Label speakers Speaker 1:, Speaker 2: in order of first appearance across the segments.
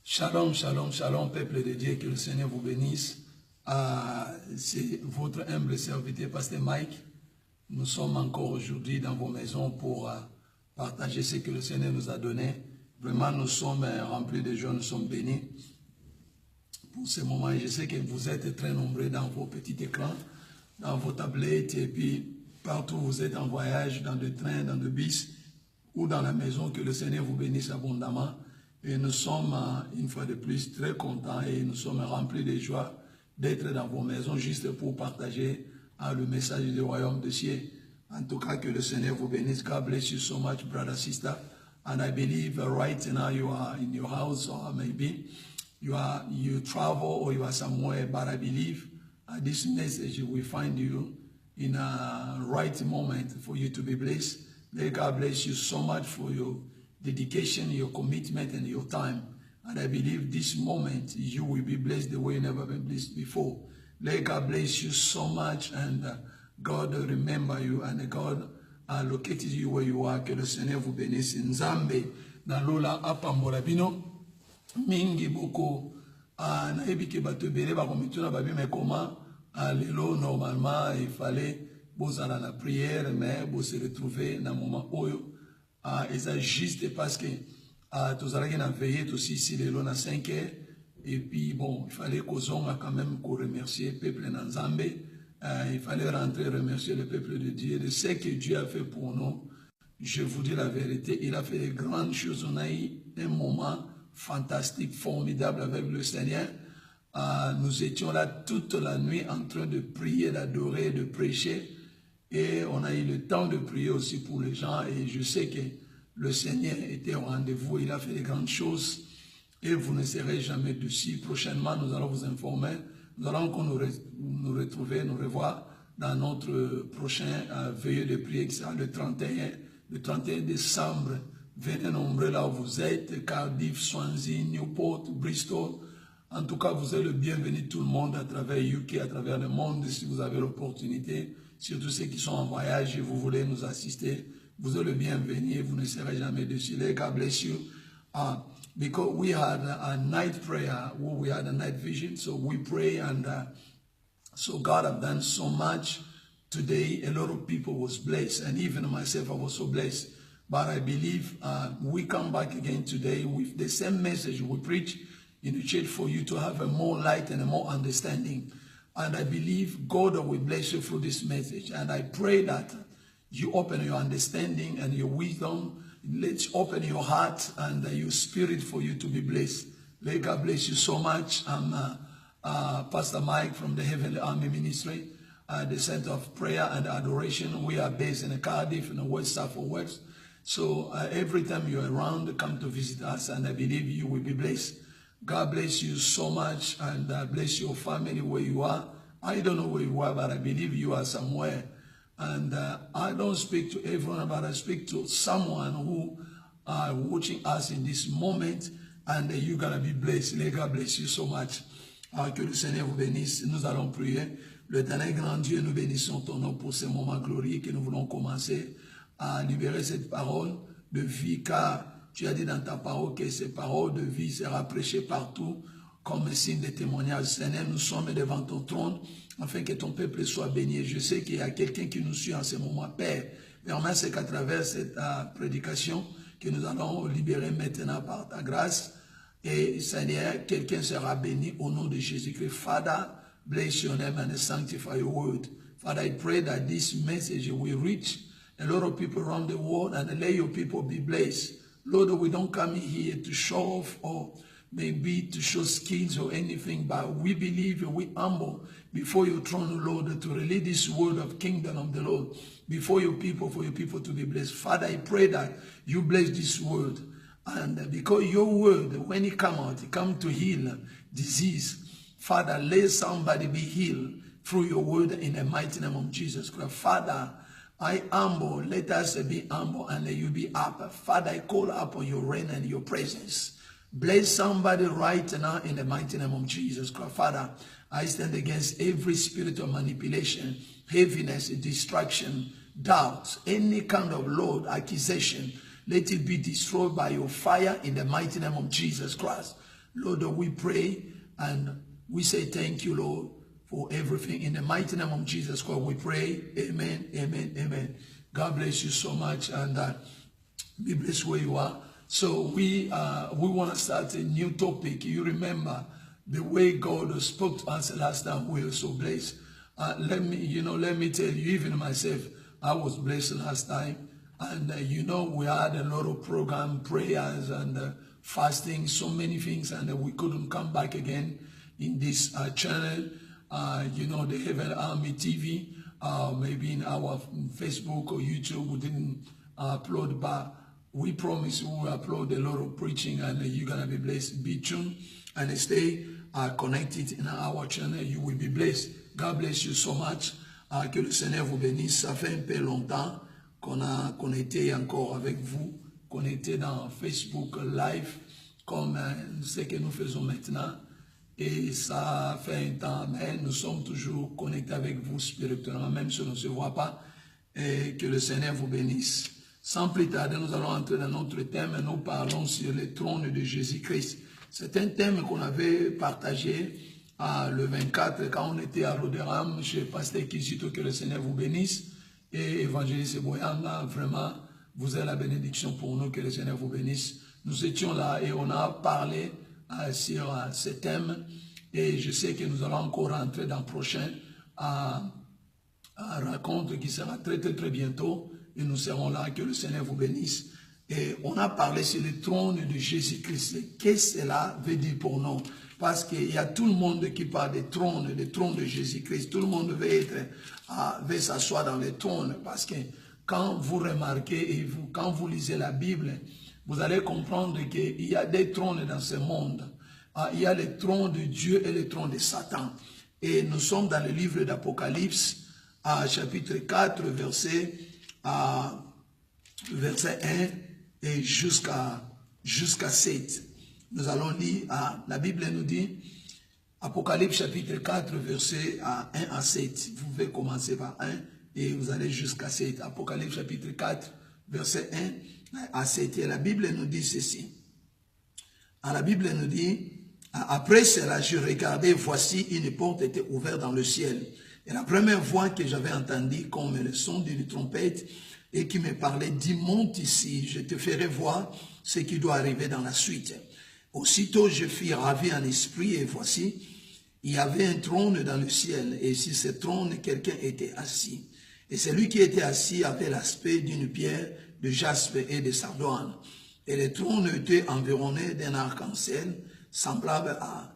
Speaker 1: Shalom, shalom, shalom, peuple de Dieu, que le Seigneur vous bénisse. C'est votre humble serviteur, Pasteur Mike. Nous sommes encore aujourd'hui dans vos maisons pour partager ce que le Seigneur nous a donné. Vraiment, nous sommes remplis de joie, nous sommes bénis pour ce moment. Et je sais que vous êtes très nombreux dans vos petits écrans, dans vos tablettes, et puis partout où vous êtes en voyage, dans le train, dans le bus ou dans la maison, que le Seigneur vous bénisse abondamment. Et nous sommes, une fois de plus, très contents et nous sommes remplis de joie d'être dans vos maisons juste pour partager le message du royaume des cieux. En tout cas, que le Seigneur vous bénisse. God bless you so much, brother, sister. And I believe right now you are in your house, or maybe you travel or you are somewhere, but I believe this message will find you in a right moment for you to be blessed. May God bless you so much for your dedication, your commitment, and your time. And I believe this moment you will be blessed the way you never been blessed before. Let God bless you so much, and God remember you, and God located you where you are. Que le Seigneur vous bénisse. Nzambe na lola apambola bino mingi boko na ebike bato bele ba komituna ba bime koma lelo normalement il fallait bozala la prière, mais vous se retrouver dans moment oyo. Et ça juste parce que tous allons en veiller aussi ici les lois à 5 heures. Et puis bon, il fallait qu'on quand même remercier le peuple Nzambe. Il fallait rentrer remercier le peuple de Dieu de ce que Dieu a fait pour nous. Je vous dis la vérité, il a fait de grandes choses. On a eu un moment fantastique, formidable avec le Seigneur. Nous étions là toute la nuit en train de prier, d'adorer, de prêcher. Et on a eu le temps de prier aussi pour les gens. Et je sais que le Seigneur était au rendez-vous. Il a fait de grandes choses. Et vous ne serez jamais dessus. Prochainement, nous allons vous informer. Nous allons encore nous retrouver, nous revoir dans notre prochain veillée de prière qui sera le 31 décembre. Venez nombreux là où vous êtes. Cardiff, Swansea, Newport, Bristol. En tout cas, vous êtes le bienvenu tout le monde à travers UK, à travers le monde, si vous avez l'opportunité. Surtout ceux qui sont en voyage et vous voulez nous assister, vous êtes le bienvenu et vous ne serez jamais dessus. God bless you. Because we had a night prayer, we had a night vision, so we pray, and so God have done so much today. A lot of people was blessed, and even myself, I was so blessed. But I believe we come back again today with the same message we preach in the church for you to have a more light and a more understanding. And I believe God will bless you through this message. And I pray that you open your understanding and your wisdom. Let's open your heart and your spirit for you to be blessed. May God bless you so much. I'm Pastor Mike from the Heavenly Army Ministry, the Center of Prayer and Adoration. We are based in Cardiff, in the West Suffolk West. So every time you're around, come to visit us, and I believe you will be blessed. God bless you so much, and bless your family where you are. I don't know where you are, but I believe you are somewhere. And I don't speak to everyone, but I speak to someone who are watching us in this moment, and you're going to be blessed. May God bless you so much. Que le Seigneur vous bénisse. Nous allons prier. Le dernier grand Dieu, nous bénissons ton nom pour ce moment glorieux que nous voulons commencer à libérer cette parole de vie, car tu as dit dans ta parole que ces paroles de vie sera prêchées partout comme un signe de témoignage. Seigneur, nous sommes devant ton trône afin que ton peuple soit béni. Je sais qu'il y a quelqu'un qui nous suit en ce moment, Père. Vraiment, c'est qu'à travers cette prédication que nous allons libérer maintenant par ta grâce. Et Seigneur, quelqu'un sera béni au nom de Jésus-Christ. Father, bless your name and sanctify your word. Father, I pray that this message will reach a lot of people around the world, and let your people be blessed. Lord, we don't come here to show off or maybe to show skills or anything, but we believe, we humble before your throne, Lord, to release this word of kingdom of the Lord before your people, for your people to be blessed. Father, I pray that you bless this word. And because your word, when it comes out, it comes to heal disease. Father, let somebody be healed through your word in the mighty name of Jesus Christ. Father, I humble, let us be humble, and let you be up. Father, I call upon your reign and your presence. Bless somebody right now in the mighty name of Jesus Christ. Father, I stand against every spirit of manipulation, heaviness, distraction, doubt, any kind of Lord accusation. Let it be destroyed by your fire in the mighty name of Jesus Christ. Lord, we pray and we say thank you, Lord, for everything. In the mighty name of Jesus Christ, we pray. Amen, amen, amen. God bless you so much, and be blessed where you are. So we want to start a new topic. You remember the way God spoke to us last time. We were so blessed. Let me tell you, even myself, I was blessed last time. And we had a lot of program, prayers and fasting, so many things, and we couldn't come back again in this channel. The Heaven Army TV, maybe in our Facebook or YouTube, we didn't upload, but we promise we will upload a lot of preaching, and you're going to be blessed. Be tuned and stay connected in our channel. You will be blessed. God bless you so much. Que le Seigneur vous bénisse. Ça fait un peu longtemps qu'on était encore avec vous, qu'on était dans Facebook Live, comme ce que nous faisons maintenant. Et ça fait un temps, mais nous sommes toujours connectés avec vous spirituellement, même si on ne se voit pas. Et que le Seigneur vous bénisse. Sans plus tarder, nous allons entrer dans notre thème et nous parlons sur le trône de Jésus-Christ. C'est un thème qu'on avait partagé le 24 quand on était à Roderam chez Pasteur Kizito. Que le Seigneur vous bénisse. Et évangéliste Boyanga, vraiment, vous êtes la bénédiction pour nous. Que le Seigneur vous bénisse. Nous étions là et on a parlé sur ce thème. Et je sais que nous allons encore rentrer dans le prochain rencontre qui sera très, très, très bientôt. Et nous serons là. Que le Seigneur vous bénisse. Et on a parlé sur le trône de Jésus-Christ. Qu'est-ce que cela veut dire pour nous? Parce qu'il y a tout le monde qui parle des trônes de Jésus-Christ. Tout le monde veut s'asseoir dans le trône. Parce que quand vous remarquez et quand vous lisez la Bible, vous allez comprendre qu'il y a des trônes dans ce monde. Il y a le trône de Dieu et le trône de Satan. Et nous sommes dans le livre d'Apocalypse, chapitre 4, verset 1 et jusqu'à 7. Nous allons lire, la Bible nous dit, Apocalypse chapitre 4, verset 1 à 7. Vous pouvez commencer par 1 et vous allez jusqu'à 7. Apocalypse chapitre 4, verset 1 à 7. Et la Bible nous dit ceci. La Bible nous dit, après cela, je regardais, voici une porte était ouverte dans le ciel. Et la première voix que j'avais entendue, comme le son d'une trompette, et qui me parlait, dit, monte ici, je te ferai voir ce qui doit arriver dans la suite. Aussitôt, je fus ravi en esprit, et voici, il y avait un trône dans le ciel, et sur ce trône, quelqu'un était assis. Et celui qui était assis avait l'aspect d'une pierre de jaspe et de sardoine. Et le trône était environné d'un arc-en-ciel, semblable à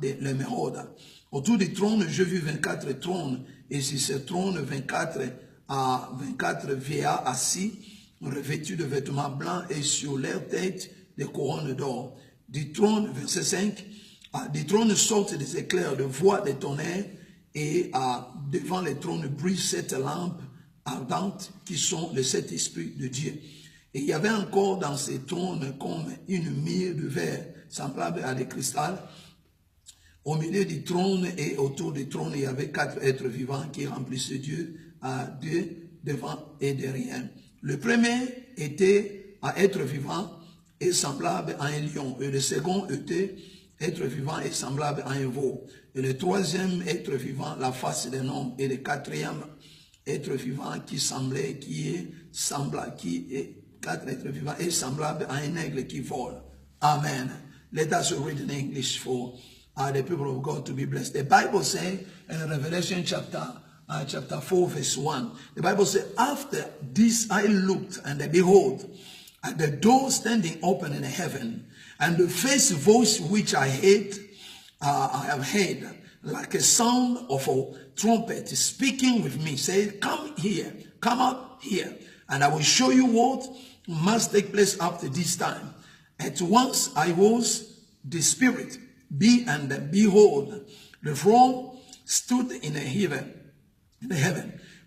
Speaker 1: l'émeraude. Autour du trône, je vis 24 trônes, et sur ce trône, 24 vieillards assis, revêtus de vêtements blancs, et sur leur tête, des couronnes d'or. Du trône, verset 5, du trône sortent des éclairs de voix, des tonnerres, et devant les trônes brillent 7 lampes ardentes qui sont les 7 esprits de Dieu. Et il y avait encore dans ces trônes comme une mire de verre, semblable à des cristals. Au milieu du trône et autour du trône, il y avait 4 êtres vivants qui remplissaient Dieu, devant et derrière. Le premier était à être vivant et semblable à un lion. Et le second était être vivant et semblable à un veau. Et le troisième être vivant, la face d'un homme. Et le quatrième être vivant quatre êtres vivants est semblable à un aigle qui vole. Amen. Let us read in English for the people of God to be blessed. The Bible says in Revelation chapter 4 verse 1, the Bible says, after this I looked, and behold, at the door standing open in heaven, and the first voice which I have heard, like a sound of a trumpet speaking with me, saying, come here, come up here, and I will show you what must take place after this time. At once I was the Spirit, and behold, the throne stood in heaven,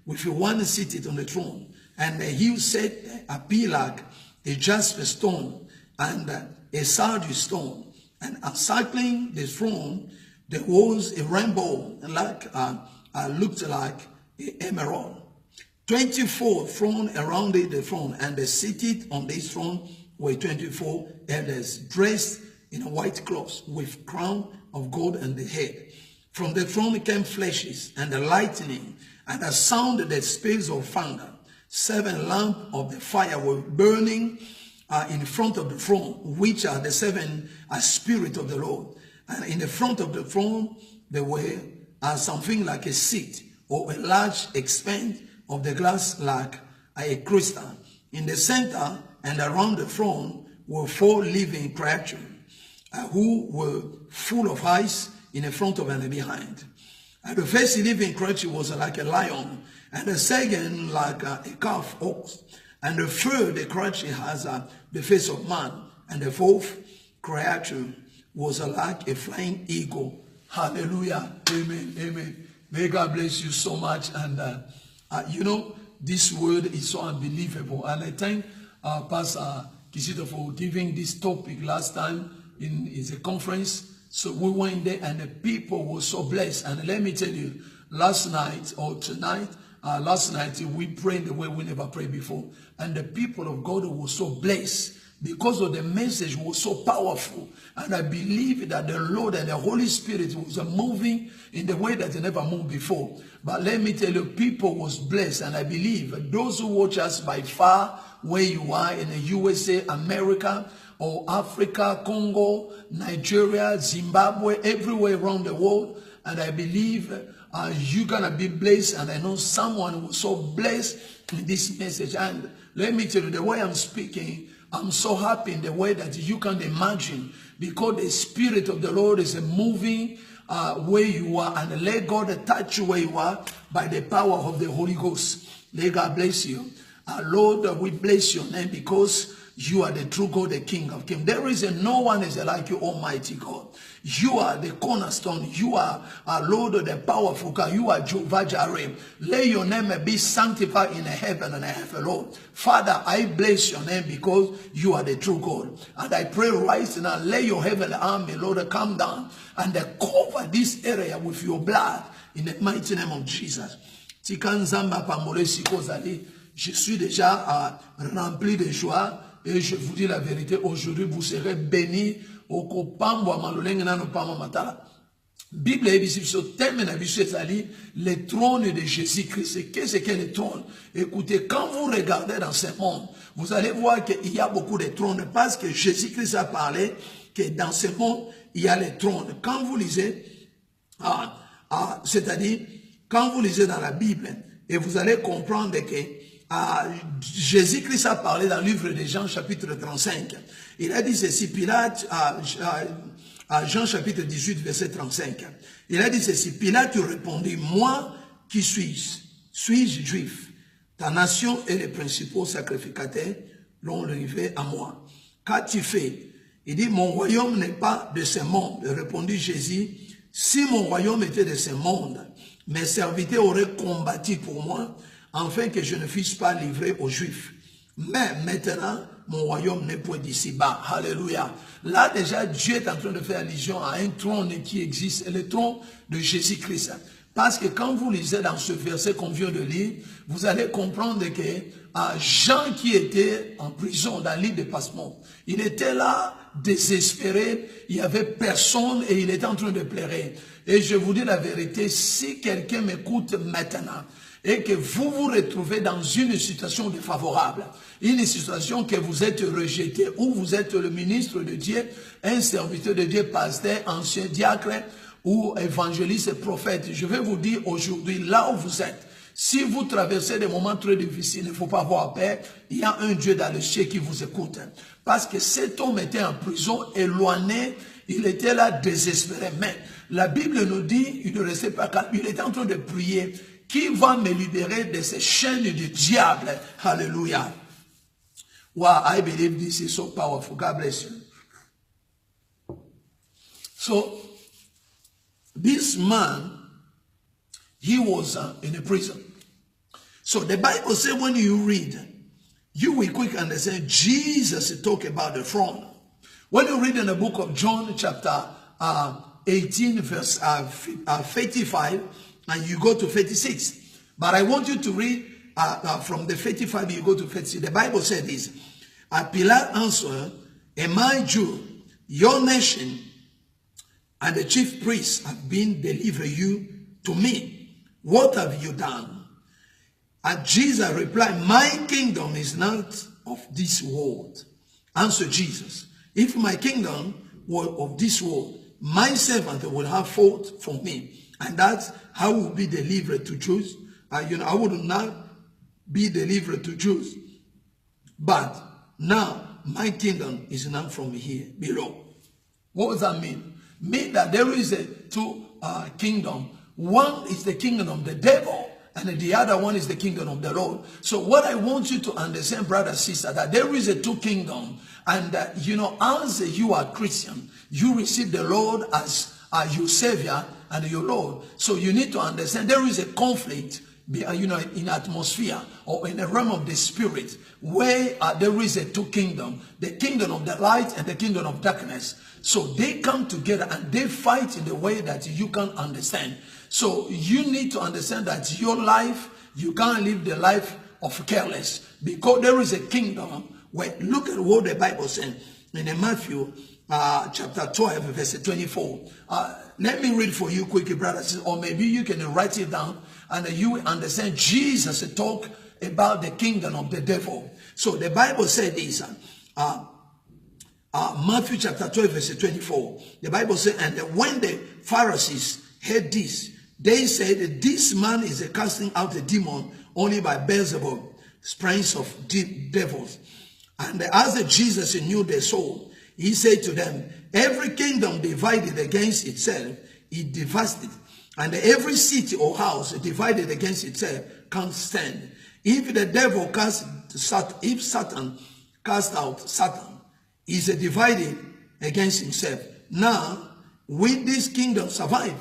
Speaker 1: with one seated on the throne, and he set a pillar, a jasper stone, and a sardius stone, and encircling the throne there was a rainbow, looked like an emerald. 24 thrones around the throne, and seated on this throne were 24 elders, dressed in a white cloth, with crown of gold on the head. From the throne came flashes and the lightning, and a sound that speaks of thunder. 7 lamps of the fire were burning in front of the throne, which are the 7 spirits of the Lord. And in the front of the throne, there were something like a seat, or a large expanse of the glass like a crystal. In the center and around the throne were 4 living creatures, who were full of eyes in the front of and behind. And the first living creature was like a lion, and the second like a calf ox, and the third creature has the face of man, and the fourth creature was like a flying eagle. Hallelujah. Amen. Amen. May God bless you so much. And you know, this word is so unbelievable. And I thank Pastor Kizito for giving this topic last time in a conference. So we went there and the people were so blessed. And let me tell you, last night or tonight, last night we prayed the way we never prayed before. And the people of God were so blessed because of the message was so powerful. And I believe that the Lord and the Holy Spirit was moving in the way that they never moved before. But let me tell you, people was blessed. And I believe those who watch us by far, where you are in the USA, America, or Africa, Congo, Nigeria, Zimbabwe, everywhere around the world. And I believe you're going to be blessed. And I know someone was so blessed in this message. And let me tell you, the way I'm speaking, I'm so happy in the way that you can imagine, because the Spirit of the Lord is moving where you are, and let God touch you where you are by the power of the Holy Ghost. Let God bless you. Lord, we bless your name because you are the true God, the King of Kings. There is no one is like you, Almighty God. You are the cornerstone. You are Lord, the powerful God. You are Jehovah Jireh. Let your name be sanctified in heaven and earth, Lord. Father, I bless your name because you are the true God. And I pray right now, let your heavenly army, Lord, come down and cover this area with your blood in the mighty name of Jesus. Je suis déjà rempli de joie. Et je vous dis la vérité, aujourd'hui vous serez bénis au kopambo amalolenge na no pamba matala. Bible est ici sur thème na biso ezali le trône de Jésus-Christ. Qu'est-ce qu'est le trône? Écoutez, quand vous regardez dans ce monde, vous allez voir qu'il y a beaucoup de trônes parce que Jésus-Christ a parlé que dans ce monde il y a les trônes. Quand vous lisez, c'est-à-dire quand vous lisez dans la Bible, et vous allez comprendre que Jésus-Christ a parlé dans le livre de Jean chapitre 35. Il a dit ceci, Pilate, Jean chapitre 18 verset 35. Il a dit ceci, Pilate répondit, moi qui suis-je? Suis-je juif? Ta nation et les principaux sacrificateurs l'ont livré à moi. Qu'as-tu fait? Il dit, mon royaume n'est pas de ce monde. Répondit Jésus, si mon royaume était de ce monde, mes serviteurs auraient combattu pour moi, afin que je ne fusse pas livré aux Juifs. Mais maintenant, mon royaume n'est point d'ici-bas. Alléluia. Là, déjà, Dieu est en train de faire allusion à un trône qui existe, le trône de Jésus-Christ. Parce que quand vous lisez dans ce verset qu'on vient de lire, vous allez comprendre que Jean qui était en prison dans l'île de Patmos, il était là, désespéré, il n'y avait personne et il était en train de pleurer. Et je vous dis la vérité, si quelqu'un m'écoute maintenant, et que vous vous retrouvez dans une situation défavorable, une situation que vous êtes rejeté, ou vous êtes le ministre de Dieu, un serviteur de Dieu, pasteur, ancien diacre, ou évangéliste, prophète, je vais vous dire aujourd'hui, là où vous êtes, si vous traversez des moments très difficiles, il ne faut pas avoir peur, il y a un Dieu dans le ciel qui vous écoute. Parce que cet homme était en prison, éloigné, il était là désespéré. Mais la Bible nous dit, il ne restait pas calme, il était en train de prier. Qui va me libérer de ces chaînes du diable? Hallelujah. Wow, I believe this is so powerful. God bless you. So, this man, he was in a prison. So the Bible says when you read, you will quickly understand Jesus talk about the throne. When you read in the book of John chapter 18 verse 35, and you go to 36. But I want you to read from the 35, you go to 36. The Bible said this. Pilate answered, am I Jew?
Speaker 2: your nation and the chief priests have been delivered you to me. What have you done? And Jesus replied, my kingdom is not of this world. Answer Jesus, if my kingdom were of this world, my servant would have fought for me, and that's how I will be delivered to Jews. I would not be delivered to Jews, but now my kingdom is not from here below.
Speaker 1: What does that mean? Mean that there is a two kingdom. One is the kingdom of the devil, and the other one is the kingdom of the Lord. So what I want you to understand, brother, sister, that there is a two kingdom, and as you are Christian, you receive the Lord as your Savior and your Lord. So you need to understand there is a conflict, in atmosphere or in the realm of the spirit, where there is a two kingdom, the kingdom of the light and the kingdom of darkness. So they come together and they fight in the way that you can understand. So you need to understand that your life, you can't live the life of careless, because there is a kingdom where, look at what the Bible says in Matthew chapter 12 verse 24. Let me read for you quickly, brothers, or maybe you can write it down and you will understand. Jesus talk about the kingdom of the devil. So the Bible said this, Matthew chapter 12 verse 24. The Bible said, and when the Pharisees heard this, they said, this man is casting out a demon only by Beelzebub, prince of devils. And as Jesus knew their soul, he said to them, every kingdom divided against itself, it devastated. And every city or house divided against itself can't stand. If the devil if Satan cast out Satan, is divided against himself. Now, will this kingdom survive?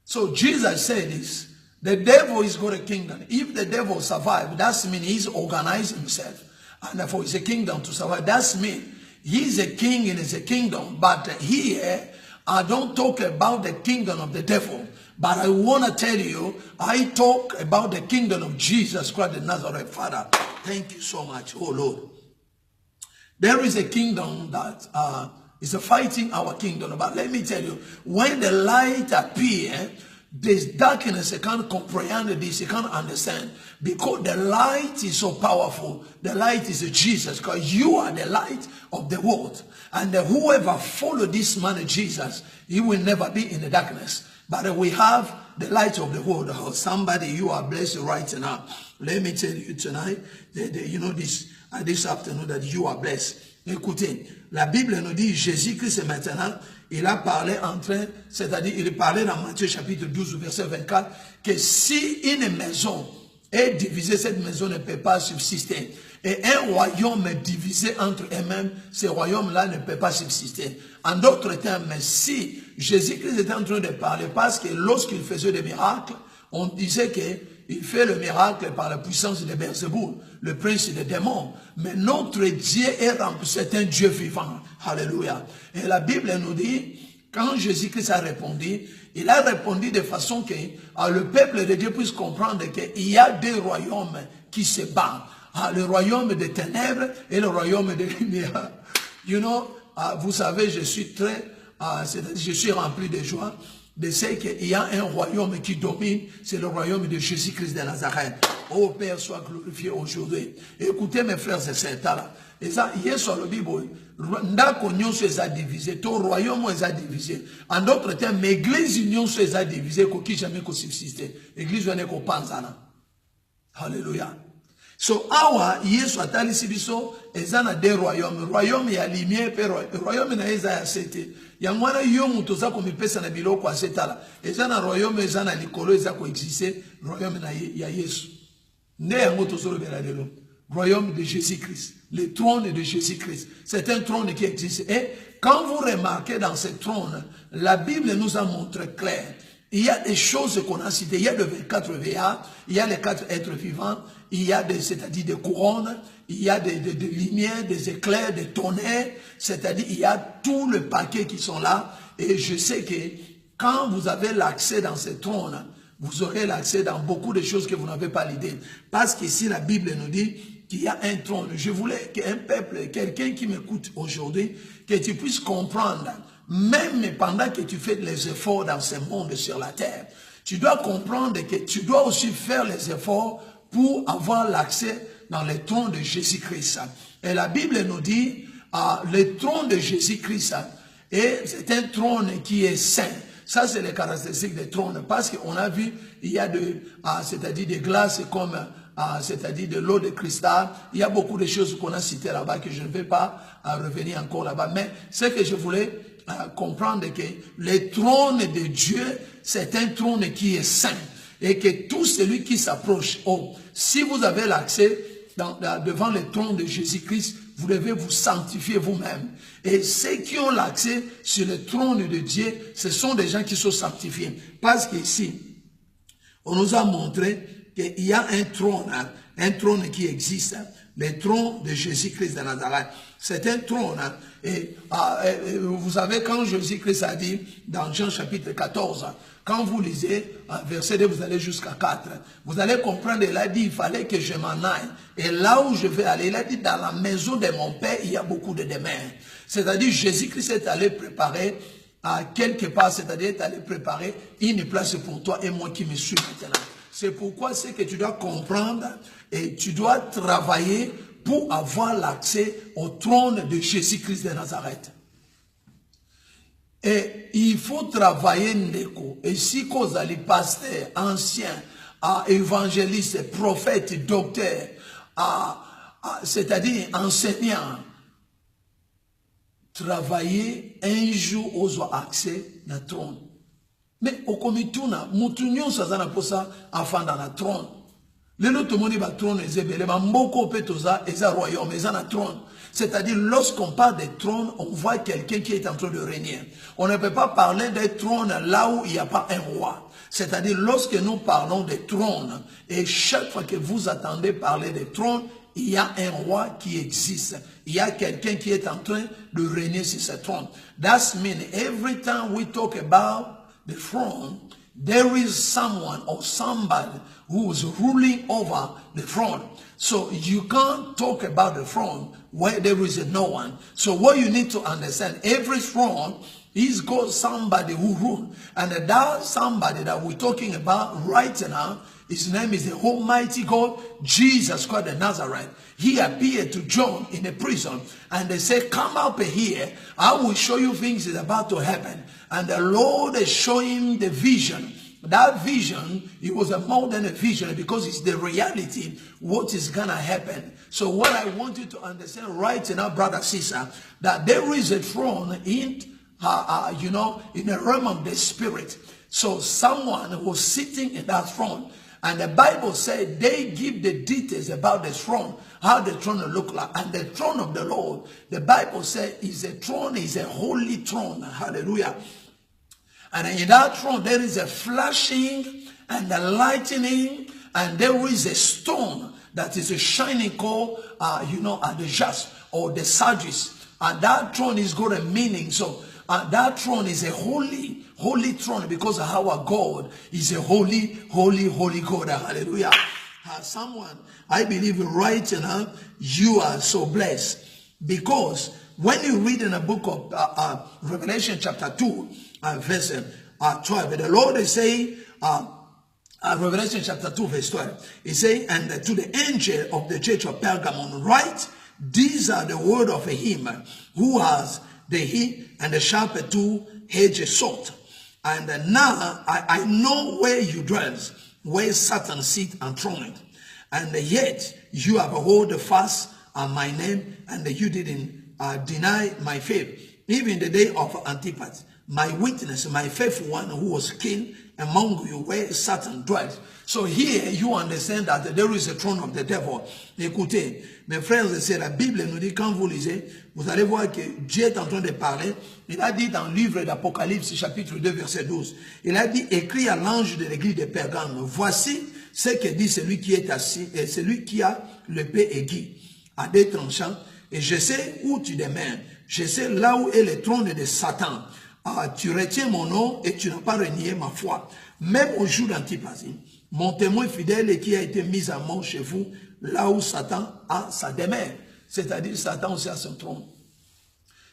Speaker 1: So Jesus said this, the devil is got a kingdom. If the devil survive, that means he's organized himself. And therefore it's a kingdom to survive. That means he's a king and it's a kingdom. But here, I don't talk about the kingdom of the devil. But I want to tell you, I talk about the kingdom of Jesus Christ the Nazareth. Father, thank you so much, oh Lord. There is a kingdom that is fighting our kingdom. But let me tell you, when the light appears, this darkness, you can't comprehend this, you can't understand. Because the light is so powerful. The light is Jesus, because you are the light of the world. And whoever follow this man Jesus, he will never be in the darkness. But we have the light of the world. Somebody, you are blessed right now. Let me tell you tonight, this afternoon, that you are blessed. Écoutez, la Bible nous dit, Jésus-Christ maintenant, il a parlé c'est-à-dire, il parlait dans Matthieu chapitre 12, verset 24, que si une maison est divisée, cette maison ne peut pas subsister. Et un royaume divisé entre eux-mêmes, ce royaume-là ne peut pas subsister. En d'autres termes, si Jésus-Christ était en train de parler, parce que lorsqu'il faisait des miracles, on disait qu'il fait le miracle par la puissance de Beelzebub, le prince des démons. Mais notre Dieu c'est un Dieu vivant. Alléluia. Et la Bible nous dit, quand Jésus-Christ a répondu, il a répondu de façon que le peuple de Dieu puisse comprendre qu'il y a deux royaumes qui se battent. Le royaume des ténèbres et le royaume des lumières. Vous savez, je suis je suis rempli de joie de ce qu'il y a un royaume qui domine, c'est le royaume de Jésus-Christ de Nazareth. Oh Père, sois glorifié aujourd'hui. Écoutez mes frères et sœurs, et ça, hier sur le Bible, ndako nyonso eza divisé, ton royaume eza divisé. En d'autres termes, l'église nyonso eza divisé, koki jamais ko subsister. L'église wana ko panzana. Alléluia. So awa Yesu atalisi biso eza na de royaume. Royaume ya lumière pe royaume na eza ya sete. Ya mwana yo muto za ko mipesa na biloko asetala. Eza na royaume eza na likolo eza ko exister royaume na ya Yesu. Ne yango tozolo bela lelo. Royaume de Jésus-Christ, le trône de Jésus-Christ. C'est un trône qui existe. Et quand vous remarquez dans ce trône, la Bible nous a montré clair. Il y a des choses qu'on a citées. Il y a les 24 veillards, il y a les 4 êtres vivants, il y a c'est-à-dire des couronnes, il y a des lumières, des éclairs, des tonnerres, c'est-à-dire il y a tout le paquet qui sont là. Et je sais que quand vous avez l'accès dans ce trône, vous aurez l'accès dans beaucoup de choses que vous n'avez pas l'idée. Parce qu'ici, la Bible nous dit qu'il y a un trône. Je voulais qu'un peuple, quelqu'un qui m'écoute aujourd'hui, que tu puisses comprendre, même pendant que tu fais les efforts dans ce monde sur la terre, tu dois comprendre que tu dois aussi faire les efforts pour avoir l'accès dans le trône de Jésus-Christ. Et la Bible nous dit, le trône de Jésus-Christ, et c'est un trône qui est saint. Ça, c'est les caractéristiques des trônes. Parce qu'on a vu, il y a c'est-à-dire des glaces comme, c'est-à-dire de l'eau de cristal. Il y a beaucoup de choses qu'on a citées là-bas que je ne vais pas revenir encore là-bas. Mais ce que je voulais comprendre, que le trône de Dieu, c'est un trône qui est saint. Et que tout celui qui s'approche, si vous avez l'accès devant le trône de Jésus-Christ, vous devez vous sanctifier vous-même. Et ceux qui ont l'accès sur le trône de Dieu, ce sont des gens qui sont sanctifiés. Parce qu'ici, on nous a montré qu'il y a un trône qui existe, le trône de Jésus-Christ de Nazareth. C'est un trône. Et vous savez, quand Jésus-Christ a dit, dans Jean chapitre 14, quand vous lisez verset 2, vous allez jusqu'à 4, vous allez comprendre, il a dit, il fallait que je m'en aille. Et là où je vais aller, il a dit, dans la maison de mon Père, il y a beaucoup de demeures. C'est-à-dire, Jésus-Christ est allé préparer quelque part, c'est-à-dire est allé préparer une place pour toi et moi qui me suis maintenant. C'est pourquoi c'est que tu dois comprendre et tu dois travailler pour avoir l'accès au trône de Jésus-Christ de Nazareth. Et il faut travailler ndeko. Et si cause les pasteurs, anciens, évangélistes, prophètes, docteurs, c'est-à-dire enseignants, travailler un jour aux accès au trône. Mais au comituna, mutunyo sazana posa afin dans la trône. Le lot moni ba trône ezebele ba mboko petoza eza royaume eza na trône. C'est-à-dire, lorsqu'on parle des trônes, on voit quelqu'un qui est en train de régner. On ne peut pas parler des trônes là où il n'y a pas un roi. C'est-à-dire, lorsque nous parlons des trônes, et chaque fois que vous attendez parler des trônes, il y a un roi qui existe. Il y a quelqu'un qui est en train de régner sur ce trône. That means every time we talk about the throne, there is someone or somebody who is ruling over the throne. So you can't talk about the throne where there is no one. So what you need to understand, every throne is got somebody who rules. And that somebody that we're talking about right now, his name is the Almighty God, Jesus Christ of Nazareth. He appeared to John in a prison and they said, come up here, I will show you things that are about to happen. And the Lord is showing him the vision. That vision, it was more than a vision because it's the reality, what is going to happen. So what I want you to understand right now, brother, sister, that there is a throne in, in the realm of the spirit. So someone was sitting in that throne. And the Bible said they give the details about the throne, how the throne will look like. And the throne of the Lord, the Bible said, is a throne, is a holy throne. Hallelujah. And in that throne, there is a flashing and a lightning, and there is a stone that is a shining called, the jasper or the sardius. And that throne is got a meaning. So that throne is a holy throne because our God is a holy God. Hallelujah. Someone, I believe right now, you are so blessed. Because when you read in the book of Revelation chapter 2, verse 12, the Lord is saying, Revelation chapter 2, verse 12, he says, and to the angel of the church of Pergamon, write, these are the word of him who has the heat and the sharp two-edged sword. And now I know where you dwell, where Satan sits enthroned. And yet you have hold fast on my name, and you didn't deny my faith, even the day of Antipas, my witness, my faithful one who was killed among you where Satan dwelt. So here you understand that there is a throne of the devil. Écoutez, mes frères et sœurs, la Bible nous dit, quand vous lisez, vous allez voir que Dieu est en train de parler. Il a dit dans le livre d'Apocalypse, chapitre 2, verset 12, il a dit, écrit à l'ange de l'église de Pergame, voici ce que dit celui qui est assis, et celui qui a l'épée aiguë, à deux tranchants, et je sais où tu demeures, je sais là où est le trône de Satan. Tu retiens mon nom et tu n'as pas renié ma foi. Même au jour d'Antipasie, mon témoin fidèle qui a été mis à mort chez vous, là où Satan a sa demeure. C'est-à-dire Satan aussi a son trône.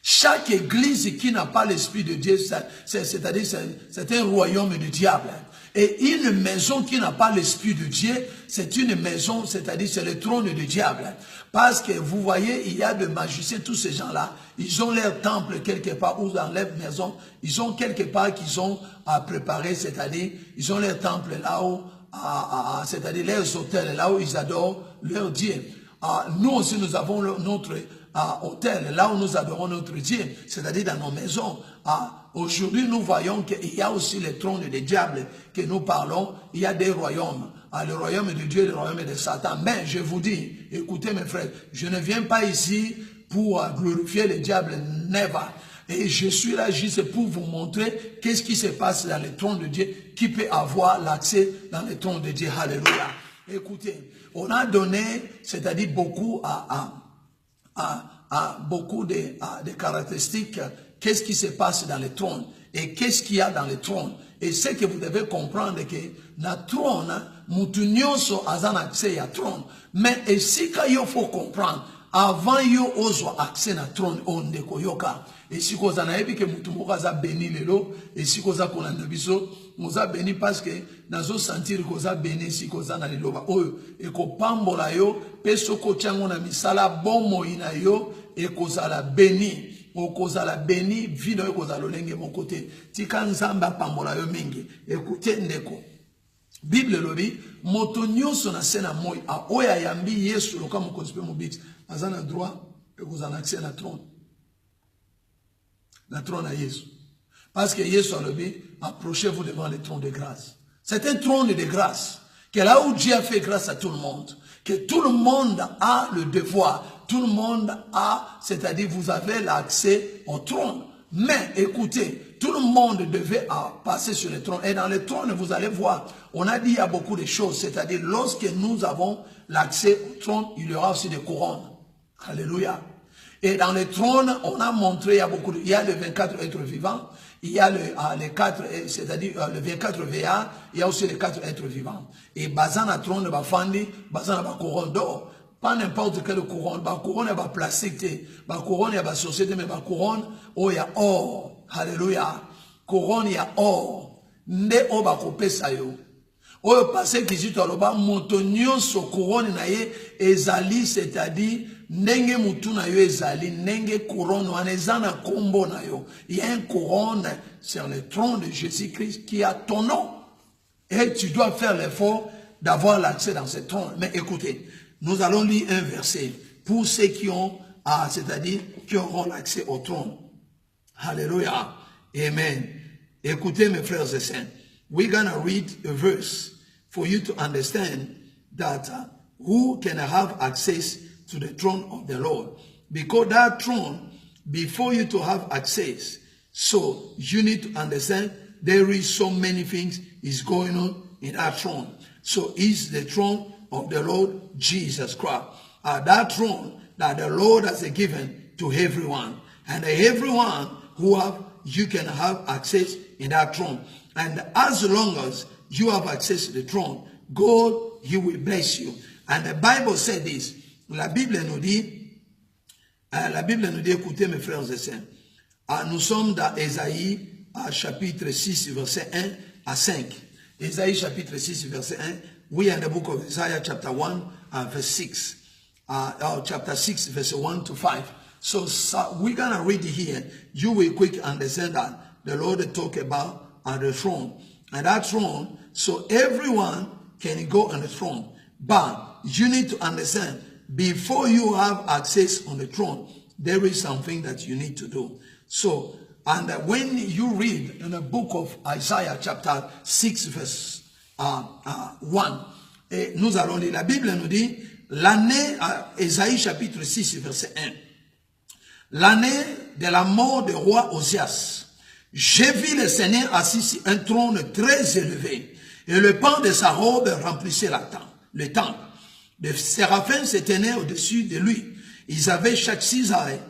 Speaker 1: Chaque église qui n'a pas l'Esprit de Dieu, c'est-à-dire c'est un royaume du diable. Et une maison qui n'a pas l'Esprit de Dieu, c'est une maison, c'est-à-dire c'est le trône du diable. Parce que vous voyez, il y a des magiciens, tous ces gens-là, ils ont leur temple quelque part, ou dans leur maison, ils ont quelque part qu'ils ont à préparer, c'est-à-dire, ils ont leur temple là où, c'est-à-dire leurs hôtels, là où ils adorent leur Dieu. Nous aussi, nous avons notre hôtel, là où nous adorons notre Dieu, c'est-à-dire dans nos maisons. Aujourd'hui, nous voyons qu'il y a aussi les trônes des diables que nous parlons. Il y a des royaumes. Le royaume de Dieu et le royaume de Satan. Mais je vous dis, écoutez mes frères, je ne viens pas ici pour glorifier le diable, never. Et je suis là juste pour vous montrer qu'est-ce qui se passe dans le trône de Dieu, qui peut avoir l'accès dans le trône de Dieu. Alléluia. Écoutez, on a donné, c'est-à-dire beaucoup beaucoup de caractéristiques, qu'est-ce qui se passe dans le trône et qu'est-ce qu'il y a dans le trône. Et ce que vous devez comprendre que na trône, mutu nyonso azan accès à trône. Mais et si il faut comprendre, avant yo ozwa accès na trône on dekoyoka. Et si vous en avez que mutu mokaza béni lelo, et si vous avez kolanda biso, moza béni parce que nazo sentir koza béni si koza na leloba oyo et ko pambola yo peso ko tiango na misala bomo ina yo et koza la béni. Okozala béni, vino ekozala lolenge mon côté. Tika nzamba pambola yo mingi. Écoutez ndeko. Bible lobi, moto nyonso na sena moi a oya yambi Yesu loka mokonzi pe mobiti. Azana droit ekozala accès na trône. La trône à Yesu. Parce que Yesu a lobi, approchez-vous devant le trône de grâce. C'est un trône de grâce. Que là où Dieu a fait grâce à tout le monde. Que tout le monde a le devoir. Tout le monde a, c'est-à-dire vous avez l'accès au trône. Mais écoutez, tout le monde devait passer sur le trône. Et dans le trône, vous allez voir, on a dit il y a beaucoup de choses. C'est-à-dire lorsque nous avons l'accès au trône, il y aura aussi des couronnes. Alléluia. Et dans le trône, on a montré, il y a les 24 êtres vivants, il y a les 4, c'est-à-dire le 24 VA, il y a aussi les 4 êtres vivants. Et bazan à trône, bafandi, bazan à couronne d'or. Pas n'importe quelle couronne. La couronne est plastique. La couronne est société, mais la couronne, oh, il y a or. Alléluia. Couronne, il y a or. Nde o ba kope sayo. Oh, passé qui dit aloba montonio so couronne na ye ezali, c'est-à-dire nenge mutu na yo ezali, nenge couronne wanezana kombo na yo. Il y a une couronne sur le trône de Jésus-Christ qui a ton nom. Et tu dois faire l'effort d'avoir l'accès dans ce trône. Mais écoutez, nous allons lire un verset pour ceux qui ont, c'est-à-dire qui auront l'accès au trône. Alléluia. Amen. Écoutez mes frères et sœurs. We're going to read a verse for you to understand that who can have access to the throne of the Lord. Because that throne, before you to have access, so you need to understand there is so many things is going on in that throne. So it's the throne of the Lord Jesus Christ. That throne that the Lord has given to everyone. And everyone who have, you can have access in that throne. And as long as you have access to the throne, God, He will bless you. And the Bible said this. La Bible nous dit, écoutez mes frères et sœurs, nous sommes dans Ésaïe, chapitre 6, verset 1 à 5. Ésaïe, chapitre 6, verset 1. We are in the book of Isaiah, chapter 1, verse 6. Chapter 6, verse 1 to 5. So we're going to read here. You will quickly understand that the Lord talk about the throne. And that throne, so everyone can go on the throne. But you need to understand, before you have access on the throne, there is something that you need to do. So, and when you read in the book of Isaiah, chapter 6, verse 1, nous allons lire, la Bible nous dit, l'année, Ésaïe chapitre 6, verset 1, l'année de la mort du roi Osias, j'ai vu le Seigneur assis sur un trône très élevé, et le pan de sa robe remplissait le temple. Les séraphins se tenaient au-dessus de lui. Ils avaient chaque 6 ailes,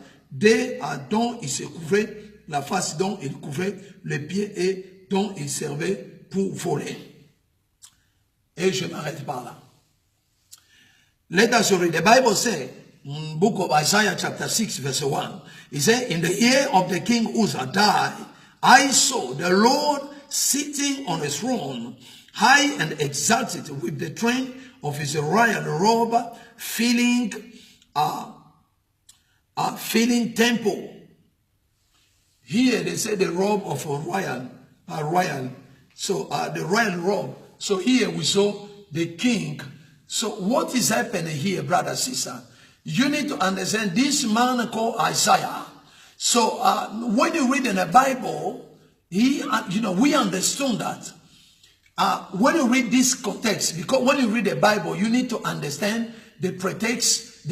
Speaker 1: dont ils se couvraient la face, dont ils couvraient les pieds et dont ils servaient pour voler. Et je m'arrête par là.
Speaker 2: Let us read. The Bible says, in book of Isaiah chapter 6 verse 1, it says, in the year of the king Uzziah died, I saw the Lord sitting on his throne, high and exalted, with the train of his royal robe, filling temple. Here they say the robe of a royal. So the royal robe. So here we saw the king. So what is happening here, brother, sister? You need to understand this man called Isaiah. So when you read in the Bible, we understood that when you read this context, because when you read the Bible, you need to understand the pretext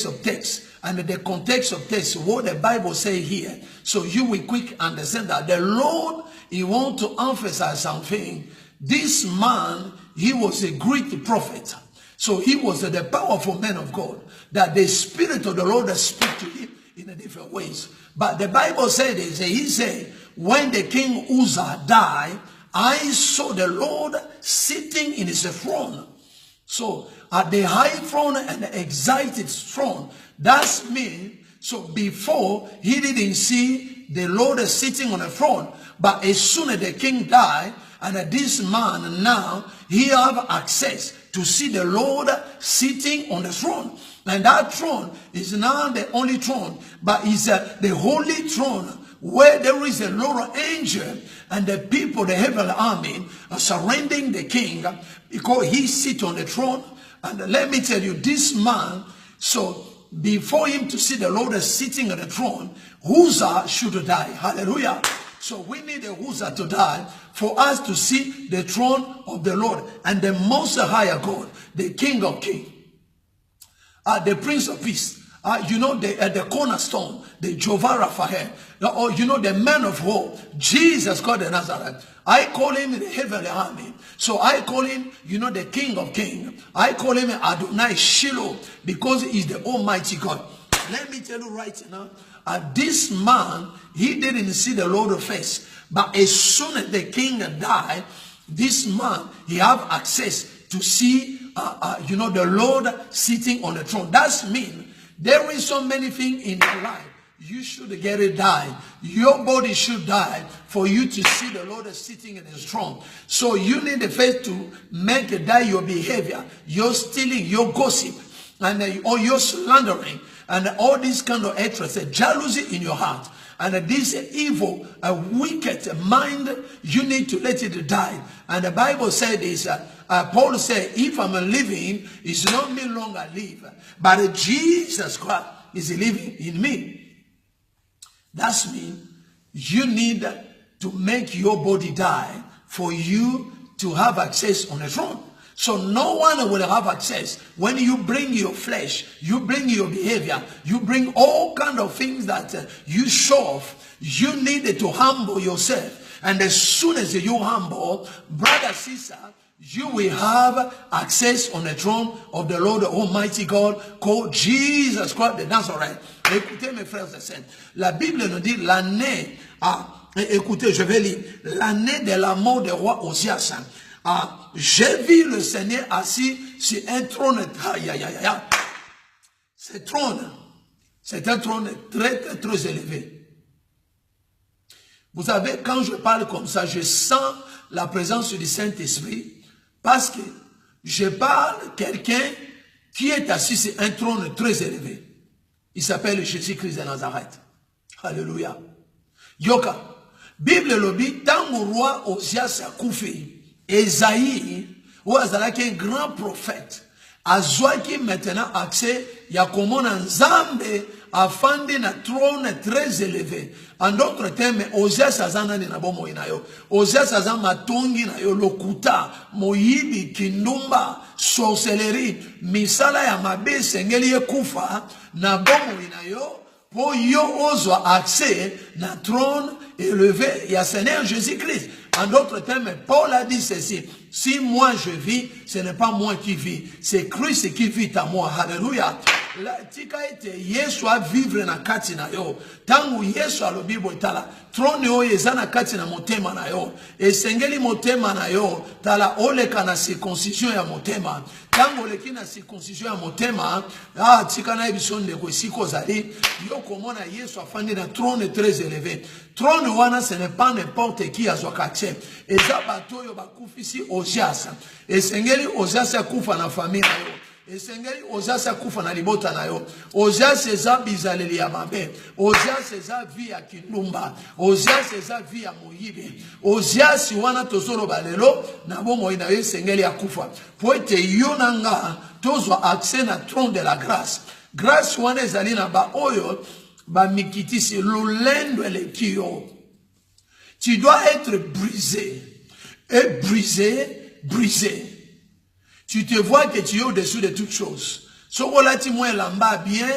Speaker 2: of text and the context of text, what the Bible say here. So you will quick understand that the Lord, he want to emphasize something. This man, he was a great prophet. So he was the powerful man of God, that the Spirit of the Lord speak to him in a different ways. But the Bible said this, he said, when the king Uzziah died, I saw the Lord sitting in his throne. So at the high throne and the exalted throne, that's mean, so before he didn't see the Lord sitting on the throne, but as soon as the king died, and this man now, he have access to see the Lord sitting on the throne. And that throne is not the only throne, but is the holy throne where there is a Lord angel and the people, the heavenly army, are surrounding the king because he sits on the throne. And let me tell you, this man, so before him to see the Lord sitting on the throne, Uzziah should die. Hallelujah. So we need a Uzziah to die for us to see the throne of the Lord and the most higher God, the King of Kings, the Prince of Peace, the cornerstone, the Jehovah Raphael, or the man of war, Jesus Christ the Nazareth. I call him the heavenly army. So I call him, the King of Kings. I call him Adonai Shiloh because he's the Almighty God. Let me tell you right now, this man, he didn't see the Lord face. But as soon as the king died, this man, he have access to see, the Lord sitting on the throne. That means there is so many things in your life. You should get it died. Your body should die for you to see the Lord sitting in his throne. So you need the faith to make die your behavior, your stealing, your gossip, and or your slandering, and all this kind of hatred, jealousy in your heart. And this evil, wicked mind, you need to let it die. And the Bible said this, Paul said, if I'm living, it's not me longer live, but Jesus Christ is living in me. That means you need to make your body die for you to have access on the throne. So no one will have access. When you bring your flesh, you bring your behavior, you bring all kind of things that you show off, you need to humble yourself. And as soon as you humble, brother, sister, you will have access on the throne of the Lord, the Almighty God, called Jesus Christ de Nazareth. Écoutez mes frères et sœurs, la Bible nous dit l'année, écoutez, je vais lire, l'année de la mort du roi Osias. J'ai vu le Seigneur assis sur un trône. Ce trône, c'est un trône très, très, très élevé. Vous savez, quand je parle comme ça, je sens la présence du Saint-Esprit parce que je parle quelqu'un qui est assis sur un trône très élevé. Il s'appelle Jésus-Christ de Nazareth. Alléluia. Yoka. Bible lobi, tant le roi Osias a koufi. Esaïe, ou azalaki un grand prophète, azwaki maintenant accès, ya komona nzambe, afandi na trône très élevé. En d'autres termes, Osias azana ni nabomo inayo. Osias azana matongi na yo, lokuta, moyibi, kindumba, sorcellerie, misala ya mabe, sengeli ye kufa, nabomo inayo, pour yo ozwa accès na trône élevé, ya Seigneur Jésus-Christ. En d'autres termes, Paul a dit ceci, si moi je vis, ce n'est pas moi qui vis, c'est Christ qui vit à moi. Alléluia. tika ete Yesu a vivre na kati na yo. Tangu Yesu alobi boye tala trône oyo eza na kati na motema na yo. Esengeli motema na yo tala oleka na circoncision ya motema. Tango oleki na circoncision ya motema tika na biso ndeko esika ozali yo komona Yesu afandi na trône très élevé. Trône wana ce n'est pas n'importe qui azwaka tie. Eza bato oyo bakufisi Ozias. Esengeli Ozias akufa na famille na yo. Esengeli Ozias akufa na libota na yo. Ozias eza bizaleli ya mabe. Ozias eza vi ya kindumba. Ozias eza vi ya moyibi. Ozias wana tozoloba lelo na bomoi na yo esengeli akufa. Po ete yo nanga tozwa accès na trône de la grâce. Grâce wana ezali na ba oyo ba mikitisi lulendo eleki yo. Tu dois être brisé. Et brisé, brisé. Tu te vois que tu es au-dessus de toutes choses. Sokolati moins lamba bien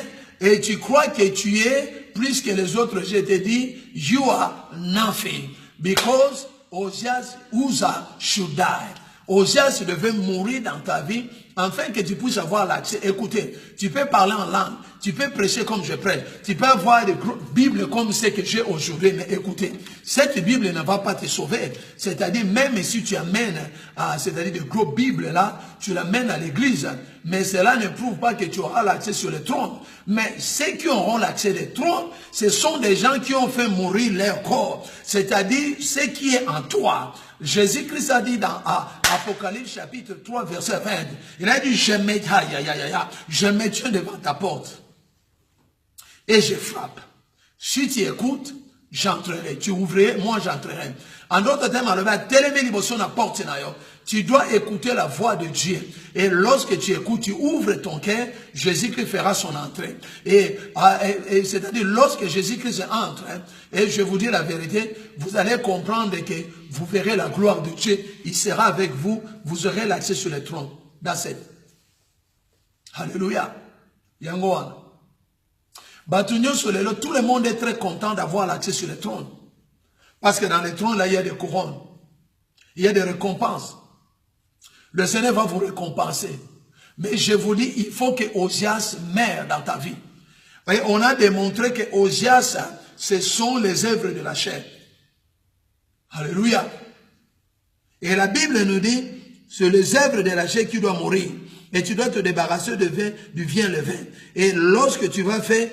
Speaker 2: et tu crois que tu es plus que les autres. Je te dis, you are nothing. Because Ozias Uza should die. Ozias devait mourir dans ta vie afin que tu puisses avoir l'accès. Écoutez, tu peux parler en langue, tu peux prêcher comme je prêche, tu peux avoir des Bibles comme ce que j'ai aujourd'hui, mais écoutez, cette Bible ne va pas te sauver. C'est-à-dire, même si tu amènes, c'est-à-dire des gros Bibles là, tu l'amènes à l'église, mais cela ne prouve pas que tu auras l'accès sur le trône. Mais ceux qui auront l'accès des trônes, ce sont des gens qui ont fait mourir leur corps. C'est-à-dire, ce qui est en toi. Jésus-Christ a dit dans Apocalypse chapitre 3 verset 20, il a dit, je me tiens devant ta porte et je frappe. Si tu écoutes, j'entrerai. Tu ouvriras, moi j'entrerai. En d'autres termes, tu dois écouter la voix de Dieu. Et lorsque tu écoutes, tu ouvres ton cœur, Jésus-Christ fera son entrée. Et c'est-à-dire, lorsque Jésus-Christ entre, et je vous dis la vérité, vous allez comprendre que vous verrez la gloire de Dieu. Il sera avec vous, vous aurez l'accès sur le trône. That's it. Alléluia. Yangoana. Tout le monde est très content d'avoir l'accès sur le trône. Parce que dans le trône, là, il y a des couronnes. Il y a des récompenses. Le Seigneur va vous récompenser. Mais je vous dis, il faut que Ozias meure dans ta vie. Et on a démontré que Ozias, ce sont les œuvres de la chair. Alléluia. Et la Bible nous dit, c'est les œuvres de la chair qui doivent mourir. Et tu dois te débarrasser du bien levain. Et lorsque tu vas faire,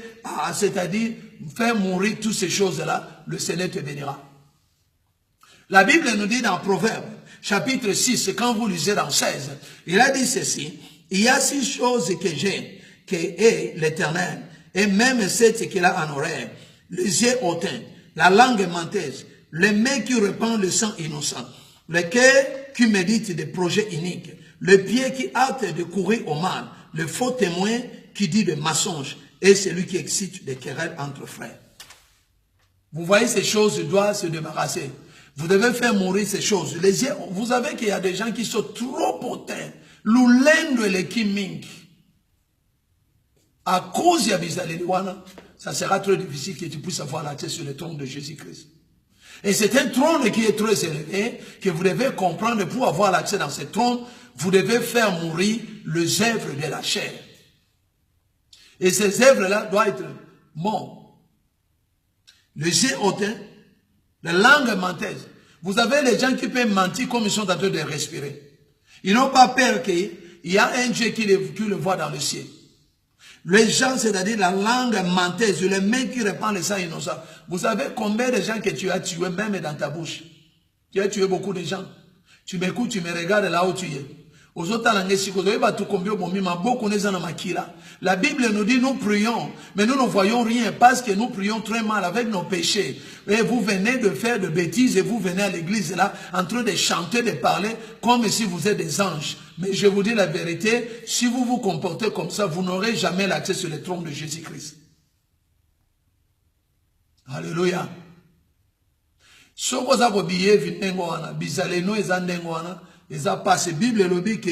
Speaker 2: c'est-à-dire faire mourir toutes ces choses-là, le Seigneur te bénira. La Bible nous dit dans Proverbes, chapitre 6, quand vous lisez dans 16, il a dit ceci, il y a 6 choses que j'ai, que est l'Éternel, et même 7 qu'il a en oreille, les yeux hautains, la langue menteuse, les mains qui répandent le sang innocent, le cœur qui médite des projets iniques, le pied qui hâte de courir au mal, le faux témoin qui dit des mensonges, et celui qui excite des querelles entre frères. Vous voyez, ces choses doivent se débarrasser. Vous devez faire mourir ces choses. Vous savez qu'il y a des gens qui sont trop potents. L'oulendo et le kiming. À cause de Bizaleliwana, ça sera très difficile que tu puisses avoir l'accès sur le trône de Jésus-Christ. Et c'est un trône qui est très élevé, que vous devez comprendre. Pour avoir l'accès dans ce trône, vous devez faire mourir les œuvres de la chair. Et ces œuvres-là doivent être mortes. Les yeux hautains, la langue menteuse. Vous avez les gens qui peuvent mentir comme ils sont en train de respirer. Ils n'ont pas peur qu'il y a un Dieu qui le voit dans le ciel. Les gens, c'est-à-dire la langue menteuse, les mains qui répandent le sang innocent. Vous savez combien de gens que tu as tués, même dans ta bouche. Tu as tué beaucoup de gens. Tu m'écoutes, tu me regardes là où tu es. La Bible nous dit nous prions, mais nous ne voyons rien parce que nous prions très mal avec nos péchés. Et vous venez de faire de bêtises et vous venez à l'église là en train de chanter, de parler comme si vous êtes des anges. Mais je vous dis la vérité, si vous vous comportez comme ça, vous n'aurez jamais l'accès sur le trône de Jésus-Christ. Alléluia. La Bible nous dit que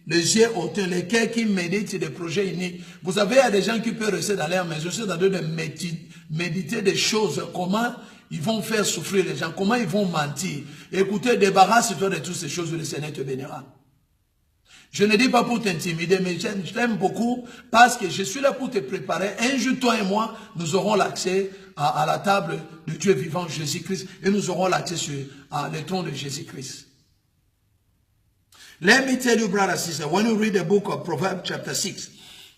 Speaker 2: les yeux hautains, les cœurs qui méditent des projets uniques. Vous savez, il y a des gens qui peuvent rester dans leur maison, c'est de méditer des choses, comment ils vont faire souffrir les gens, comment ils vont mentir. Écoutez, débarrasse-toi de toutes ces choses où le Seigneur te bénira.
Speaker 1: Je ne dis pas pour t'intimider, mais je t'aime beaucoup parce que je suis là pour te préparer. Un jour, toi et moi, nous aurons l'accès à la table de Dieu vivant, Jésus-Christ, et nous aurons l'accès sur le trône de Jésus-Christ.
Speaker 2: Let me tell you, brother and sister, when you read the book of Proverbs chapter 6,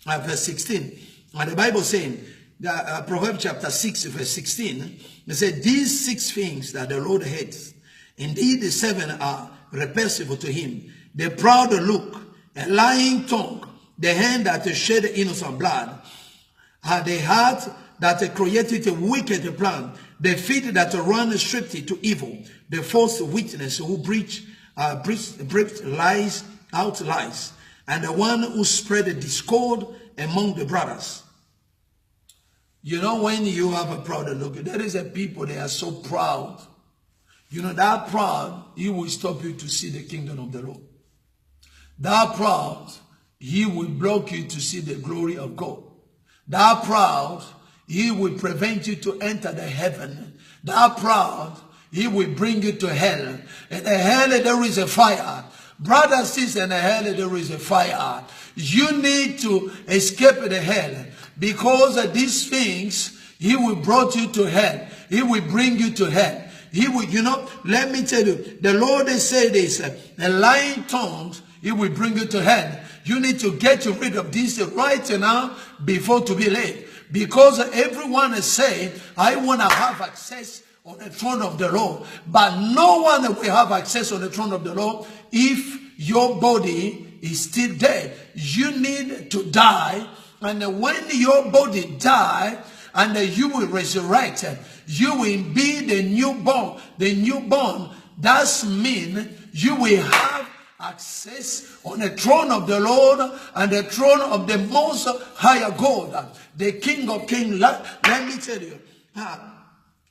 Speaker 2: verse 16, and the Bible saying, that, Proverbs chapter 6, verse 16, it said, these 6 things that the Lord hates, indeed the 7 are repulsive to him. The proud look, a lying tongue, the hand that shed innocent blood, the heart that created a wicked plan, the feet that run straight to evil, the false witness who breathes lies out lies, and the one who spread discord among the brothers.
Speaker 1: You know, when you have a proud look, there is a people, they are so proud. You know, that proud, he will stop you to see the kingdom of the Lord. That proud, he will block you to see the glory of God. That proud, he will prevent you to enter the heaven. That proud, he will bring you to hell. In the hell there is a fire. Brothers, sisters, in the hell there is a fire. You need to escape the hell. Because of these things, he will brought you to hell. He will bring you to hell. He will, you know, let me tell you, the Lord has said this, the lying tongues, he will bring you to hell. You need to get rid of this right now before to be late. Because everyone is saying, I want to have access on the throne of the Lord. But no one will have access on the throne of the Lord if your body is still dead. You need to die. And when your body die, and you will resurrect, you will be the newborn. The newborn, that means you will have access on the throne of the Lord and the throne of the most higher God, the King of Kings. Let me tell you,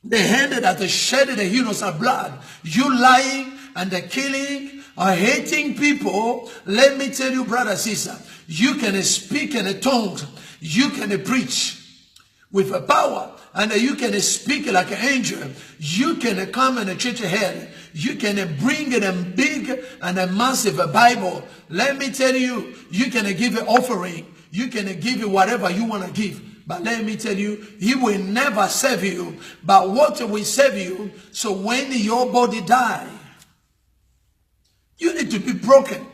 Speaker 1: the hand that shed the innocent blood, you lying and the killing, hating people. Let me tell you, brother, sister, you can speak in the tongues, you can preach with a power, and you can speak like an angel. You can come in a church hell. You can bring a big and a massive Bible. Let me tell you, you can give an offering. You can give whatever you want to give. But let me tell you, he will never save you. But what will save you? So when your body die, you need to be broken.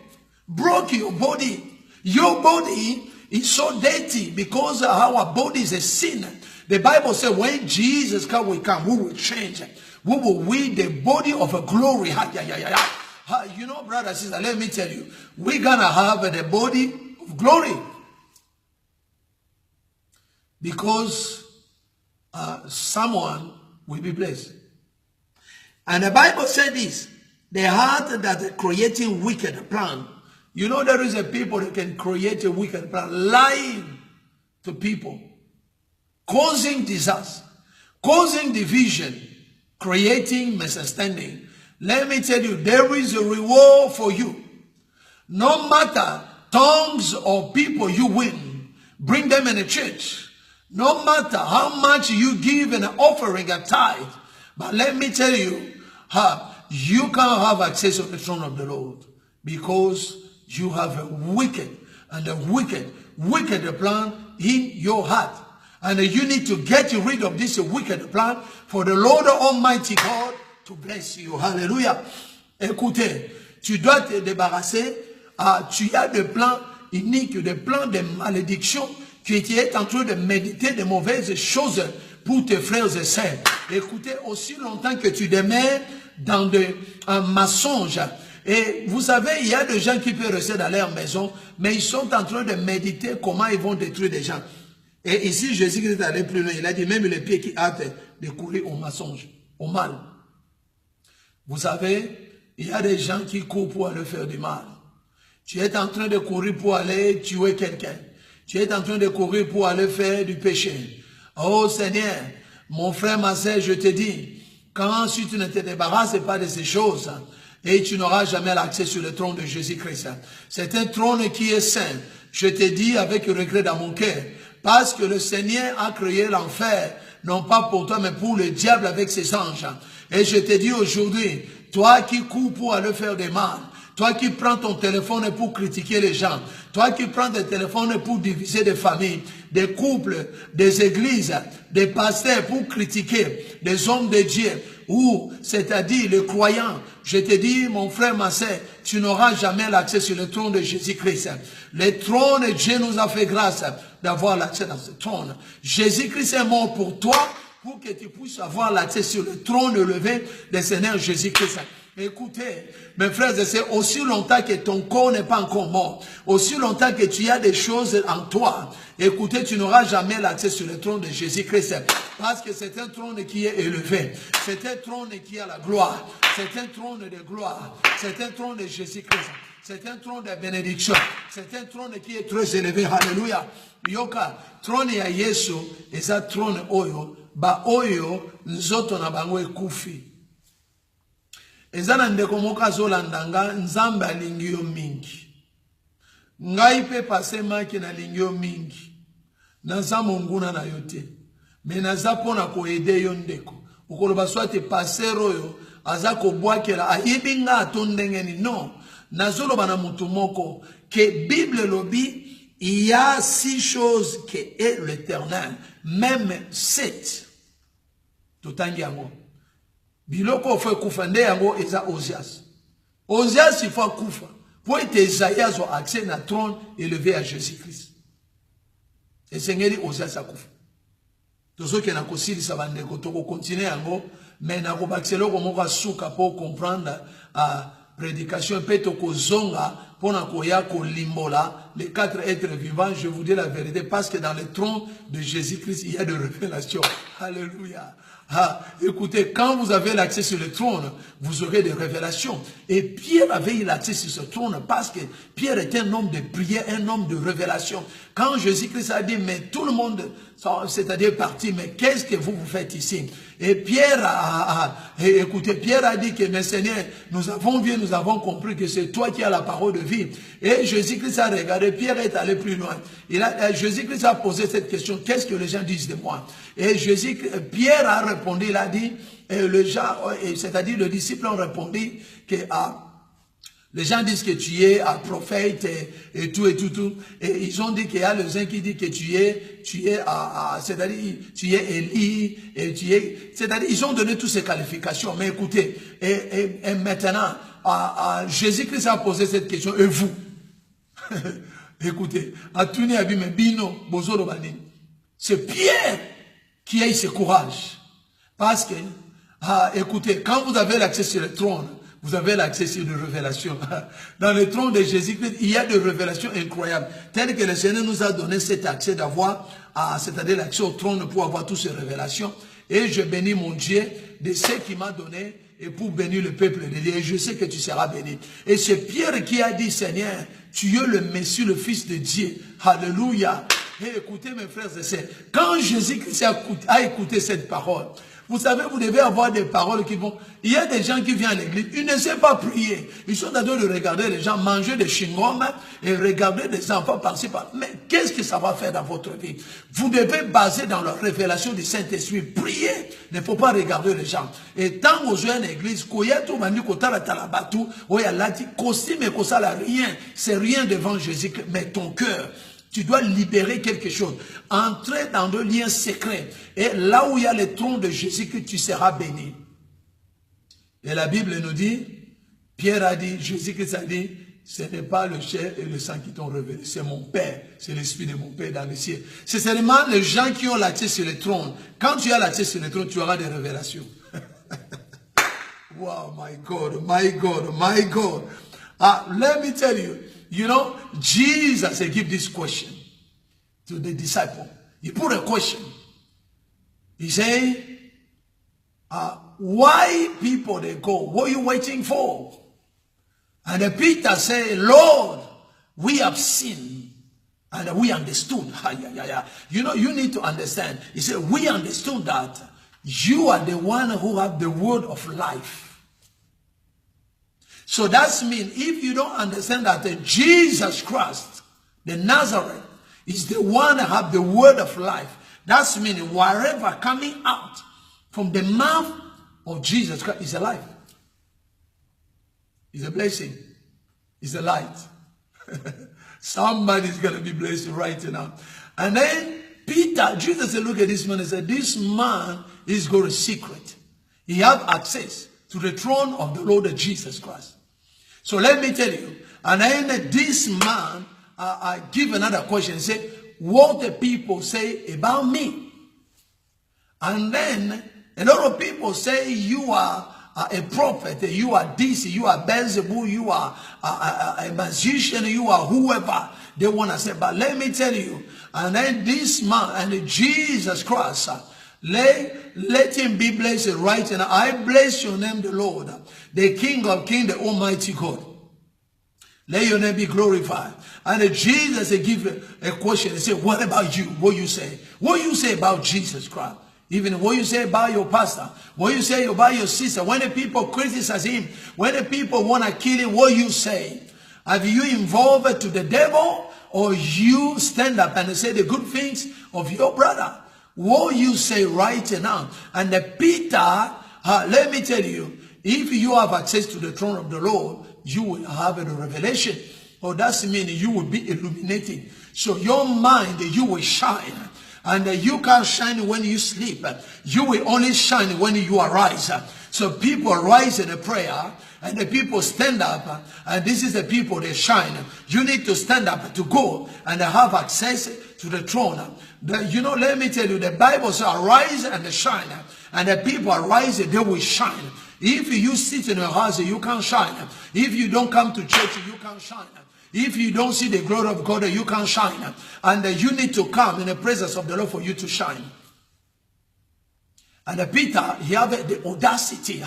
Speaker 1: Broke your body. Your body is so dirty because our body is a sin. The Bible says when Jesus will come, we will change. We will wear the body of a glory. You know, brother, sister, let me tell you, we're going to have the body of glory. Because someone will be blessed.
Speaker 2: And the Bible said this, the heart that is creating wicked plan.
Speaker 1: You know, there is a people that can create a wicked plan, lying to people, causing disaster, causing division, creating misunderstanding. Let me tell you, there is a reward for you. No matter tongues or people you win, bring them in a church. No matter how much you give an offering, a tithe, but let me tell you, you can't have access to the throne of the Lord because you have a wicked plan in your heart. And you need to get rid of this wicked plan for the Lord Almighty God to bless you. Hallelujah. Écoutez, tu dois te débarrasser. Tu as des plans iniques, des plans de malédiction. Tu es en train de méditer de mauvaises choses pour tes frères et sœurs. Écoutez, aussi longtemps que tu demeures dans un mensonge. Et vous savez, il y a des gens qui peuvent rester dans leur maison, mais ils sont en train de méditer comment ils vont détruire des gens. Et ici, Jésus-Christ est allé plus loin. Il a dit même les pieds qui hâtent de courir au mensonge, au mal. Vous savez, il y a des gens qui courent pour aller faire du mal. Tu es en train de courir pour aller tuer quelqu'un. Tu es en train de courir pour aller faire du péché. Oh Seigneur, mon frère, ma sœur, je te dis, si tu ne te débarrasses pas de ces choses, et tu n'auras jamais l'accès sur le trône de Jésus-Christ. C'est un trône qui est saint. Je te dis avec regret dans mon cœur, parce que le Seigneur a créé l'enfer, non pas pour toi, mais pour le diable avec ses anges. Et je te dis aujourd'hui, toi qui cours pour aller faire des mal,
Speaker 2: Toi qui prends ton téléphone pour critiquer les gens. Toi qui prends ton téléphone pour diviser des familles, des couples, des églises, des pasteurs pour critiquer des hommes de Dieu. Ou, c'est-à-dire les croyants. Je te dis, mon frère, ma sœur, tu n'auras jamais l'accès sur le trône de Jésus-Christ. Le trône, Dieu nous a fait grâce d'avoir l'accès dans ce trône. Jésus-Christ est mort pour toi, pour que tu puisses avoir l'accès sur le trône élevé du Seigneur Jésus-Christ. Écoutez, mes frères et sœurs, aussi longtemps que ton corps n'est pas encore mort, aussi longtemps que tu as des choses en toi, écoutez, tu n'auras jamais l'accès sur le trône de Jésus-Christ. Parce que c'est un trône qui est élevé. C'est un trône qui a la gloire. C'est un trône de gloire. C'est un trône de Jésus-Christ. C'est un trône de bénédiction. C'est un trône qui est très élevé. Alléluia. Yoka, trône ya Yesu, et ça trône oyo, ba oyo, nzoto na bango ekufi. Ezana ndeko moka zolandanga nzambe alingi yo mingi. Ngai pe pase maki na lingi yo mingi. Naza monguna na yote. Me naza pona ko ede yo ndeko. Ukoloba swate pasero yo aza ko bwakela ayebi nga atondengeni no. Nazoloba na mutu moko que Bible lobi il y a 6 choses qui est l'Éternel, même 7. Totangi yango. Biloko faut kufa nde yango eza Ozias. Ozias il faut kufa pour être Isaïas soit accès na trône élevé à Jésus-Christ. Et Seigneur Ozias a kufa. Tozo ke na kosili sa bandeko toko continuer yango mais na ko baxelo ko moko suka pour comprendre à prédication peut toko zonga pour na koya ko limbola les 4 êtres vivants. Je vous dis la vérité parce que dans le trône de Jésus-Christ il y a de révélations. Alléluia. Ah, écoutez, quand vous avez l'accès sur le trône, vous aurez des révélations. Et Pierre avait eu l'accès sur ce trône parce que Pierre était un homme de prière, un homme de révélation. Quand Jésus-Christ a dit, mais tout le monde, c'est-à-dire parti, mais qu'est-ce que vous faites ici? Et Pierre écoutez, Pierre a dit que, mais Seigneur, nous avons vu, nous avons compris que c'est toi qui as la parole de vie. Et Jésus-Christ a regardé, Pierre est allé plus loin. Jésus-Christ a posé cette question, qu'est-ce que les gens disent de moi? Et Pierre a répondu, il a dit, c'est-à-dire le disciple ont répondu que les gens disent que tu es un prophète et tout. Et ils ont dit qu'il y a les uns qui disent que tu es c'est-à-dire tu es Élie et tu es, c'est-à-dire ils ont donné toutes ces qualifications. Mais écoutez, et maintenant, Jésus-Christ a posé cette question, et vous? Écoutez, c'est Pierre qui a eu ce courage. Parce que, écoutez, quand vous avez l'accès sur le trône, vous avez l'accès sur des révélations. Dans le trône de Jésus-Christ, il y a des révélations incroyables. Telles que le Seigneur nous a donné cet accès d'avoir, c'est-à-dire l'accès au trône pour avoir toutes ces révélations. Et je bénis mon Dieu de ce qu'il m'a donné et pour bénir le peuple de Dieu. Et je sais que tu seras béni. Et c'est Pierre qui a dit, Seigneur, tu es le Messie, le Fils de Dieu. Alléluia. Et écoutez mes frères et sœurs, quand Jésus-Christ a écouté cette parole, vous savez, vous devez avoir des paroles qui vont... Il y a des gens qui viennent à l'église, ils ne savent pas prier. Ils sont en train de regarder les gens manger des chewing-gums et regarder des enfants par-ci par-là. Mais qu'est-ce que ça va faire dans votre vie? Vous devez baser dans la révélation du Saint-Esprit. Prier, il ne faut pas regarder les gens. Et tant que vous êtes en église, c'est rien devant Jésus, mais ton cœur. Tu dois libérer quelque chose. Entrer dans le lien secret. Et là où il y a le trône de Jésus, que tu seras béni. Et la Bible nous dit, Pierre a dit, Jésus-Christ a dit, ce n'est pas le chair et le sang qui t'ont révélé. C'est mon Père. C'est l'Esprit de mon Père dans le ciel. C'est seulement les gens qui ont l'accès sur le trône. Quand tu as l'accès sur le trône, tu auras des révélations. Wow, my God, my God, my God. Let me tell you. You know, Jesus gave this question to the disciple. He put a question. He said, why people they go? What are you waiting for? And Peter said, Lord, we have sinned and we understood. You know, you need to understand. He said, we understood that you are the one who have the word of life. So that means if you don't understand that Jesus Christ, the Nazareth, is the one that have the word of life, that means whatever coming out from the mouth of Jesus Christ is a life. It's a blessing.
Speaker 1: is a light. Somebody's going to be blessed right now. And then Peter, Jesus said, look at this man and said, this man is going to secret. He have access to the throne of the Lord Jesus Christ. So let me tell you, and then this man, I give another question, say, what the people say about me. And then a lot of people say you are a prophet, you are this, you are Beelzebub, you are a magician, you are whoever they want to say. But let me tell you, and then this man and Jesus Christ, let him be blessed right now. I bless your name, the Lord, the King of Kings, the Almighty God. Let your name be glorified. And Jesus give a question. He said, what about you? What you say? What you say about Jesus Christ? Even what you say about your pastor, what you say about your sister, when the people criticize him, when the people want to kill him, what you say? Have you involved to the devil, or you stand up and say the good things of your brother? What you say right now? And the Peter, let me tell you, if you have access to the throne of the Lord, you will have a revelation. Or that means you will be illuminated. So your mind, you will shine. And you can't shine when you sleep. You will only shine when you arise. So people rise in a prayer, and the people stand up, and this is the people that shine. You need to stand up to go and have access to the throne. You know, let me tell you, the Bible says, arise and shine. And the people arise, they will shine. If you sit in a house, you can't shine. If you don't come to church, you can't shine. If you don't see the glory of God, you can't shine. And you need to come in the presence of the Lord for you to shine. And Peter, he had the audacity.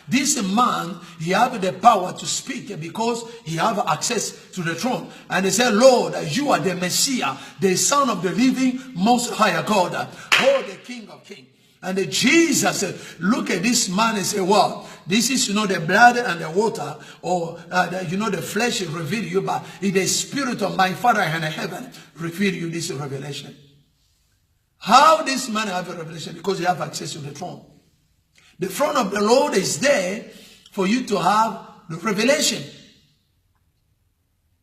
Speaker 1: This man, he had the power to speak because he had access to the throne. And he said, Lord, you are the Messiah, the Son of the living most high God. Oh, the King of Kings. And Jesus said, look at this man and say, well, this is, the blood and the water, or, the flesh reveal you, but the Spirit of my Father in heaven reveal you this revelation. How this man have a revelation? Because he have access to the throne. The throne of the Lord is there for you to have the revelation.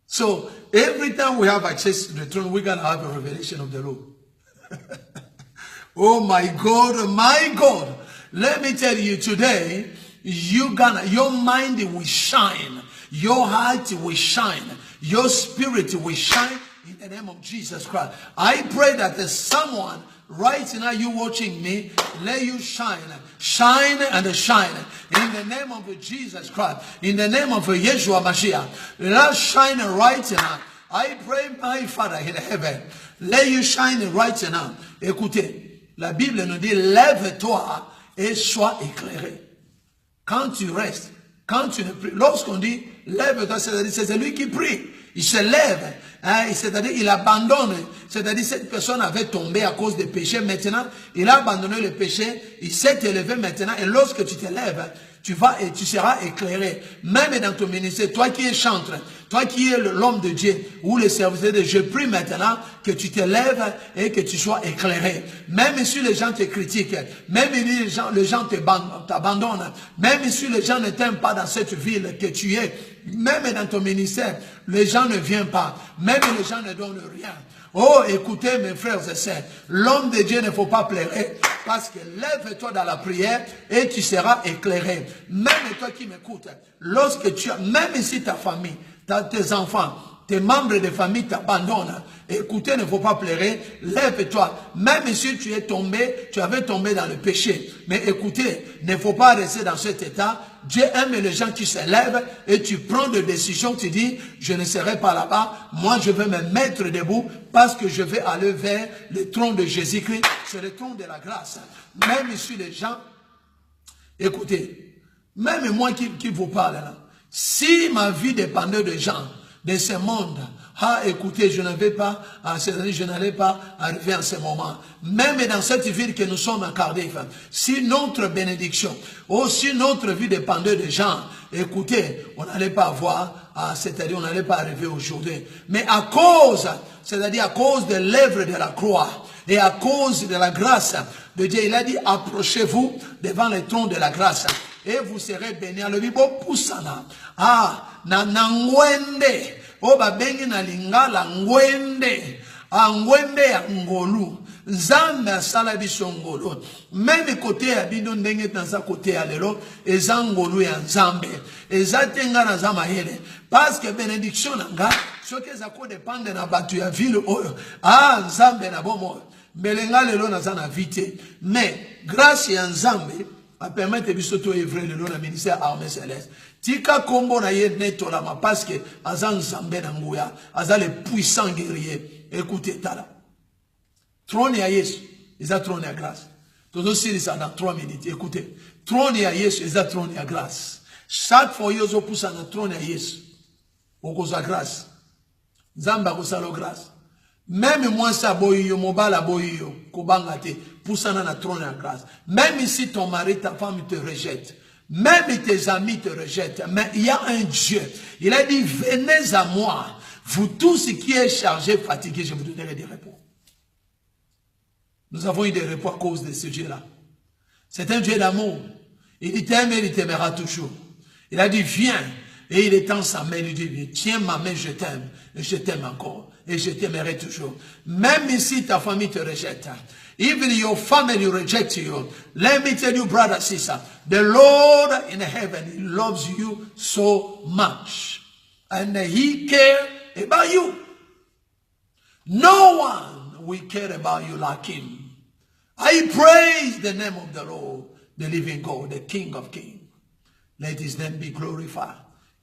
Speaker 1: So every time we have access to the throne, we're going to have a revelation of the Lord. Oh my God, my God. Let me tell you today, your mind will shine. Your heart will shine. Your spirit will shine in the name of Jesus Christ. I pray that there's someone right now, you watching me, let you shine. Shine and shine. In the name of Jesus Christ. In the name of Yeshua Mashiach. Let shine right now. I pray, my Father in heaven, let you shine right now. Écoutez. La Bible nous dit, lève-toi et sois éclairé. Quand tu restes, quand tu ne pries, lorsqu'on dit, lève-toi, c'est-à-dire, c'est celui qui prie. Il se lève, c'est-à-dire, il abandonne. C'est-à-dire, cette personne avait tombé à cause des péchés. Maintenant, il a abandonné le péché, il s'est élevé maintenant, et lorsque tu te lèves, tu vas et tu seras éclairé. Même dans ton ministère, toi qui es chantre, toi qui es l'homme de Dieu ou le serviteur de Dieu, je prie maintenant que tu te lèves et que tu sois éclairé. Même si les gens te critiquent, même si les gens t'abandonnent, même si les gens ne t'aiment pas dans cette ville que tu es, même dans ton ministère, les gens ne viennent pas, même les gens ne donnent rien. Oh, écoutez mes frères et sœurs, l'homme de Dieu ne faut pas pleurer, parce que lève-toi dans la prière et tu seras éclairé. Même toi qui m'écoutes, lorsque tu as, même si ta famille, tes enfants, tes membres de famille t'abandonnent, écoutez, ne faut pas pleurer, lève-toi. Même si tu es tombé, tu avais tombé dans le péché. Mais écoutez, ne faut pas rester dans cet état. Dieu aime les gens qui se lèvent et tu prends des décisions, tu dis, je ne serai pas là-bas, moi je vais me mettre debout parce que je vais aller vers le trône de Jésus-Christ, c'est le trône de la grâce. Même si les gens, écoutez, même moi qui vous parle là, si ma vie dépendait des gens, de ce monde, écoutez, je n'avais pas, c'est-à-dire je n'allais pas arriver en ce moment. Même dans cette ville que nous sommes à Cardiff, si notre bénédiction, ou si notre vie dépendait des gens, écoutez, on n'allait pas avoir, c'est-à-dire on n'allait pas arriver aujourd'hui. Mais à cause, c'est-à-dire à cause de l'œuvre de la croix, et à cause de la grâce de Dieu, il a dit, approchez-vous devant le trône de la grâce.
Speaker 2: et vous serez bénis. Le bibo poussana. Ah, na ngwende. O ba bengi na lingala ngwende. Ah, ngwende ya ngolu. Nzambe asala biso ngolu. Même côté ya bino ndenge tanza côté ya lelo, eza ngolu ya nzambe. Eza tenga na zama hele. Parce que bénédiction nanga, soki eza ko dépendre na batu ya ville oyo. Ah, nzambe na bomo. Melenga lelo na za na vite. Mais grâce ya nzambe a permettre biso to evrer lelo na ministère armée céleste. Tika kombo na ye netolama parce que aza nzambe na nguya, aza le puissant guerrier. Écoutez tala. Trône ya Yesu, eza trône ya grâce. Todo siri ça dans 3 minutes. Écoutez, trône ya Yesu, eza trône ya grâce. Chaque fois yozo poussa na trône ya Yesu, okoza grâce. Nzamba kosalo grâce. Même moi ça boyo mobala boyo kobanga te poussa na trône ya grâce. Même si ton mari, ta femme te rejette, même tes amis te rejettent, mais il y a un Dieu. Il a dit venez à moi, vous tous qui êtes chargés, fatigués, je vous donnerai des repos. Nous avons eu des repos à cause de ce Dieu-là. C'est un Dieu d'amour. Il t'aime et il t'aimera toujours. Il a dit, viens. Et il étend sa main, il dit, tiens ma main, je t'aime. Et je t'aime encore. Et je t'aimerai toujours. Même si ta famille te rejette. Even your family rejects you. Let me tell you, brother, sister. The Lord in heaven, He loves you so much. And He cares about you. No one will care about you like Him. I praise the name of the Lord, the living God, the King of Kings. Let His name be glorified.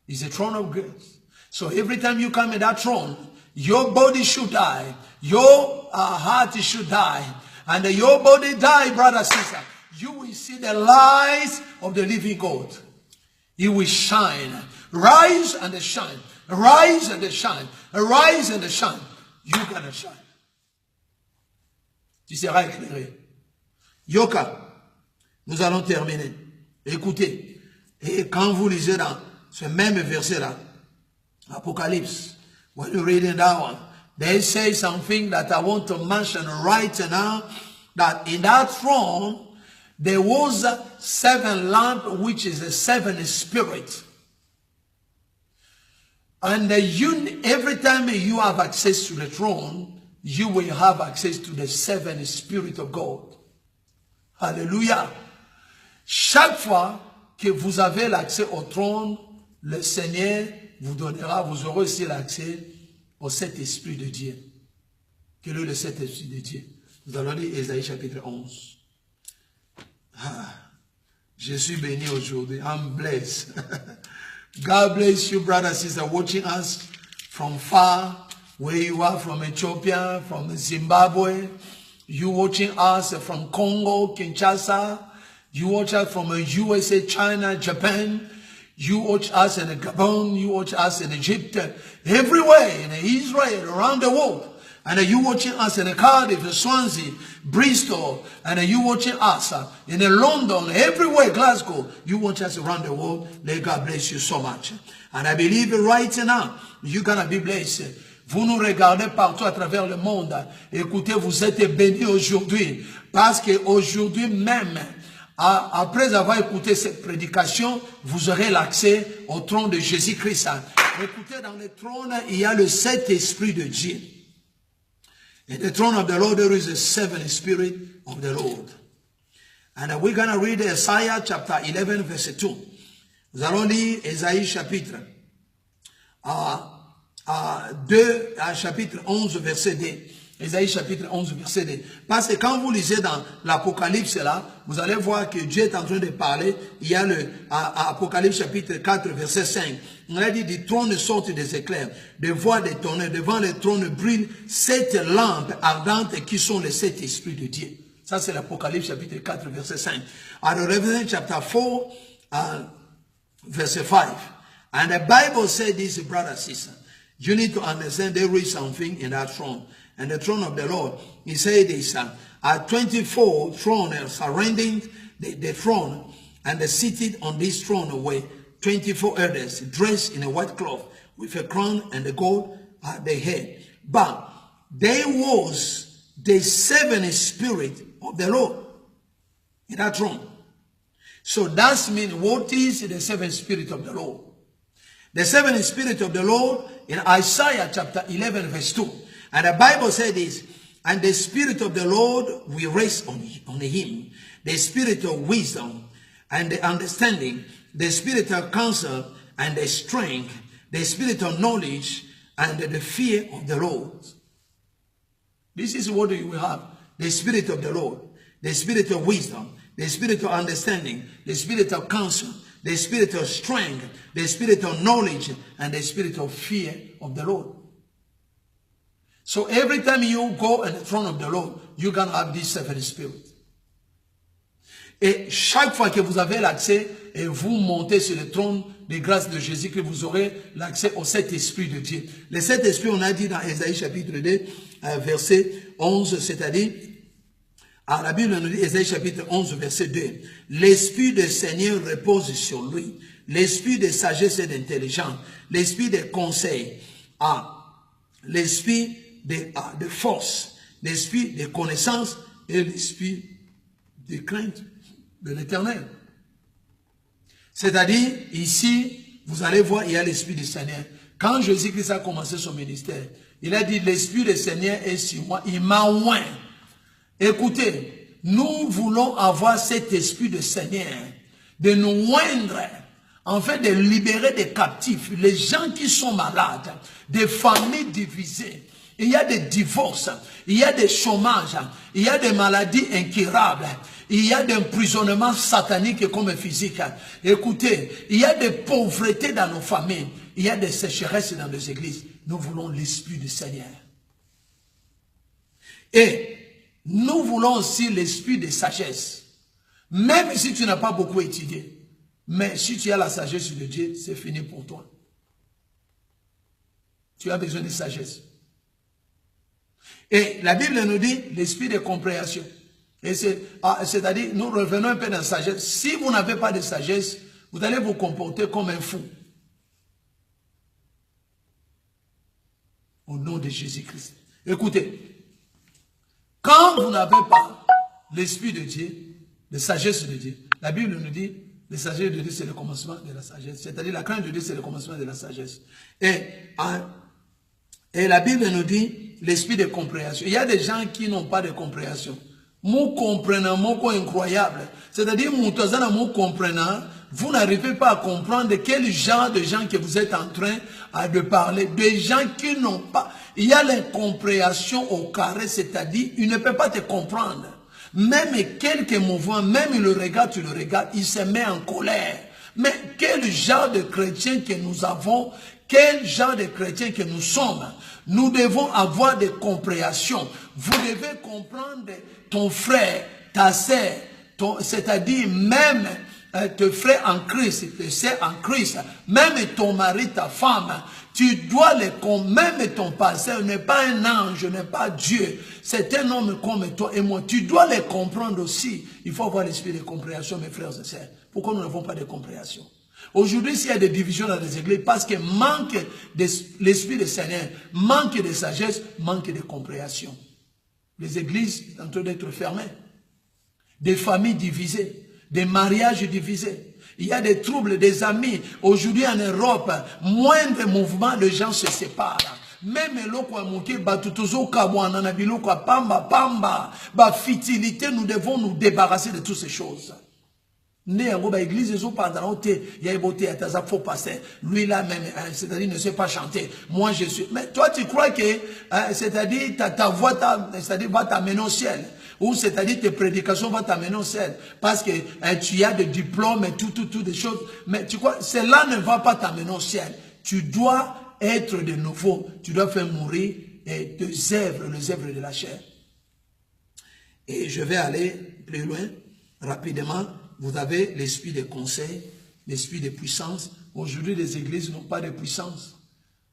Speaker 2: He's the throne of grace. So every time you come in that throne, your body should die. Your heart should die. And your body die, brother, sister. You will see the light of the living God. He will shine. Rise and shine. Rise and shine. Rise and shine. You're gonna shine. Tu seras éclairé. Yoka, nous allons terminer. Écoutez, et quand vous lisez dans ce même verset-là, Apocalypse, when you're reading that one, they say something that I want to mention right now, that in that throne, there was 7 lamps, which is the 7 spirits. And every time you have access to the throne, you will have access to the 7 Spirit of God. Alléluia. Chaque fois que vous avez l'accès au trône, le Seigneur vous donnera, vous aurez aussi l'accès au Saint-Esprit de Dieu. Quel est le Saint-Esprit de Dieu? Nous allons lire Ésaïe chapitre 11. Ah, je suis béni aujourd'hui. I'm blessed. God bless you, brother, sister, watching us from far, where you are, from Ethiopia, from Zimbabwe. You watching us from Congo, Kinshasa. You watch us from USA, China, Japan. You watch us in Gabon. You watch us in Egypt. Everywhere, in Israel, around the world. And you watching us in Cardiff, Swansea, Bristol. And you watching us in London, everywhere, Glasgow. You watch us around the world. May God bless you so much. And I believe right now, you're going to be blessed. Vous nous regardez partout à travers le monde. Écoutez, vous êtes bénis aujourd'hui. Parce qu'aujourd'hui même, après avoir écouté cette prédication, vous aurez l'accès au trône de Jésus-Christ. Écoutez, dans le trône, il y a le Saint-Esprit de Dieu. In the throne of the Lord, there is the 7 Spirit of the Lord. And we're going to read Isaiah chapter 11, verse 2. Nous allons lire Isaïe chapitre 11, verset 2. Isaïe chapitre 11, verset 2. Parce que quand vous lisez dans l'Apocalypse là, vous allez voir que Dieu est en train de parler. Il y a le Apocalypse chapitre 4, verset 5. On a dit, du trône sortent des éclairs, des voix des tonnerres, devant le trône brillent 7 lampes ardentes qui sont les 7 esprits de Dieu. Ça c'est l'Apocalypse chapitre 4, verset 5. And Revelation chapter 4, verset 5. And the Bible said this, brother, sister. You need to understand there is something in that throne. And the throne of the Lord, he said this, 24 thrones surrounding the throne, and seated on this throne were 24 elders, dressed in a white cloth, with a crown and a gold at their head. But there was the 7 Spirit of the Lord in that throne. So that means, what is the seventh spirit of the Lord? The seventh spirit of the Lord in Isaiah chapter 11 verse 2. And the Bible said this, and the spirit of the Lord will rest on him, the spirit of wisdom and the understanding, the spirit of counsel and the strength, the spirit of knowledge and the fear of the Lord. This is what you will have. The spirit of the Lord, the spirit of wisdom, the spirit of understanding, the spirit of counsel, the spirit of strength, the spirit of knowledge, and the spirit of fear of the Lord. So every time you go in the throne of the Lord, you can have this seven spirits. Et chaque fois que vous avez l'accès et vous montez sur le trône de grâce de Jésus, que vous aurez l'accès au Saint-Esprit de Dieu. Le Saint-Esprit, on a dit dans Ésaïe chapitre 2, verset 11, c'est-à-dire, alors la Bible nous dit, Ésaïe chapitre 11, verset 2, l'Esprit du Seigneur repose sur lui, l'Esprit de sagesse et d'intelligence, l'Esprit de conseil, l'Esprit de force, l'Esprit de connaissance et l'Esprit de crainte de l'Éternel. C'est-à-dire, ici, vous allez voir, il y a l'Esprit du Seigneur. Quand Jésus-Christ a commencé son ministère, il a dit, l'Esprit du Seigneur est sur moi, il m'a oint. Écoutez, nous voulons avoir cet Esprit du Seigneur, de nous oindre, en fait de libérer des captifs, les gens qui sont malades, des familles divisées. Il y a des divorces, il y a des chômages, il y a des maladies incurables, il y a des emprisonnements sataniques comme physiques. Écoutez, il y a des pauvretés dans nos familles, il y a des sécheresses dans nos églises. Nous voulons l'Esprit du Seigneur. Et nous voulons aussi l'Esprit de sagesse. Même si tu n'as pas beaucoup étudié, mais si tu as la sagesse de Dieu, c'est fini pour toi. Tu as besoin de sagesse. Et la Bible nous dit l'esprit de compréhension. Et c'est-à-dire, nous revenons un peu dans la sagesse. Si vous n'avez pas de sagesse, vous allez vous comporter comme un fou. Au nom de Jésus-Christ. Écoutez, quand vous n'avez pas l'esprit de Dieu, la sagesse de Dieu, la Bible nous dit, la sagesse de Dieu, c'est le commencement de la sagesse. C'est-à-dire, la crainte de Dieu, c'est le commencement de la sagesse. Et la Bible nous dit, l'esprit de compréhension. Il y a des gens qui n'ont pas de compréhension. Mou comprenant, mou incroyable. C'est-à-dire, mou comprenant, vous n'arrivez pas à comprendre de quel genre de gens que vous êtes en train de parler. Des gens qui n'ont pas... Il y a l'incompréhension au carré, c'est-à-dire, il ne peut pas te comprendre. Même quelques mouvements, même le regard, tu le regardes, il se met en colère. Mais quel genre de chrétiens que nous avons, quel genre de chrétiens que nous sommes? Nous devons avoir des compréhensions. Vous devez comprendre ton frère, ta sœur, c'est-à-dire même tes frères en Christ, tes sœurs en Christ, même ton mari, ta femme. Tu dois les comprendre. Même ton pasteur n'est pas un ange, n'est pas Dieu. C'est un homme comme toi et moi. Tu dois les comprendre aussi. Il faut avoir l'esprit de compréhension, mes frères et sœurs. Pourquoi nous n'avons pas de compréhension? Aujourd'hui, s'il y a des divisions dans les églises, parce que manque de l'esprit du Seigneur, manque de sagesse, manque de compréhension. Les églises sont en train d'être fermées. Des familles divisées, des mariages divisés. Il y a des troubles, des amis. Aujourd'hui en Europe, moindre mouvement, les gens se séparent. Même l'oko amoke batutozo kabwana na biloko pamba pamba ba fitilité, nous devons nous débarrasser de toutes ces choses. Né en ba église ils ont pendant il y a éboté à ta faux passer. Lui là même c'est-à-dire ne sait pas chanter. Moi je suis. Mais toi tu crois que c'est-à-dire ta voix c'est-à-dire va t'amener au ciel. Ou c'est-à-dire tes prédications vont t'amener au ciel. Parce que tu as des diplômes et tout des choses. Mais tu crois, cela ne va pas t'amener au ciel. Tu dois être de nouveau. Tu dois faire mourir les œuvres de la chair. Et je vais aller plus loin, rapidement. Vous avez l'esprit de conseil, l'esprit de puissance. Aujourd'hui, les églises n'ont pas de puissance.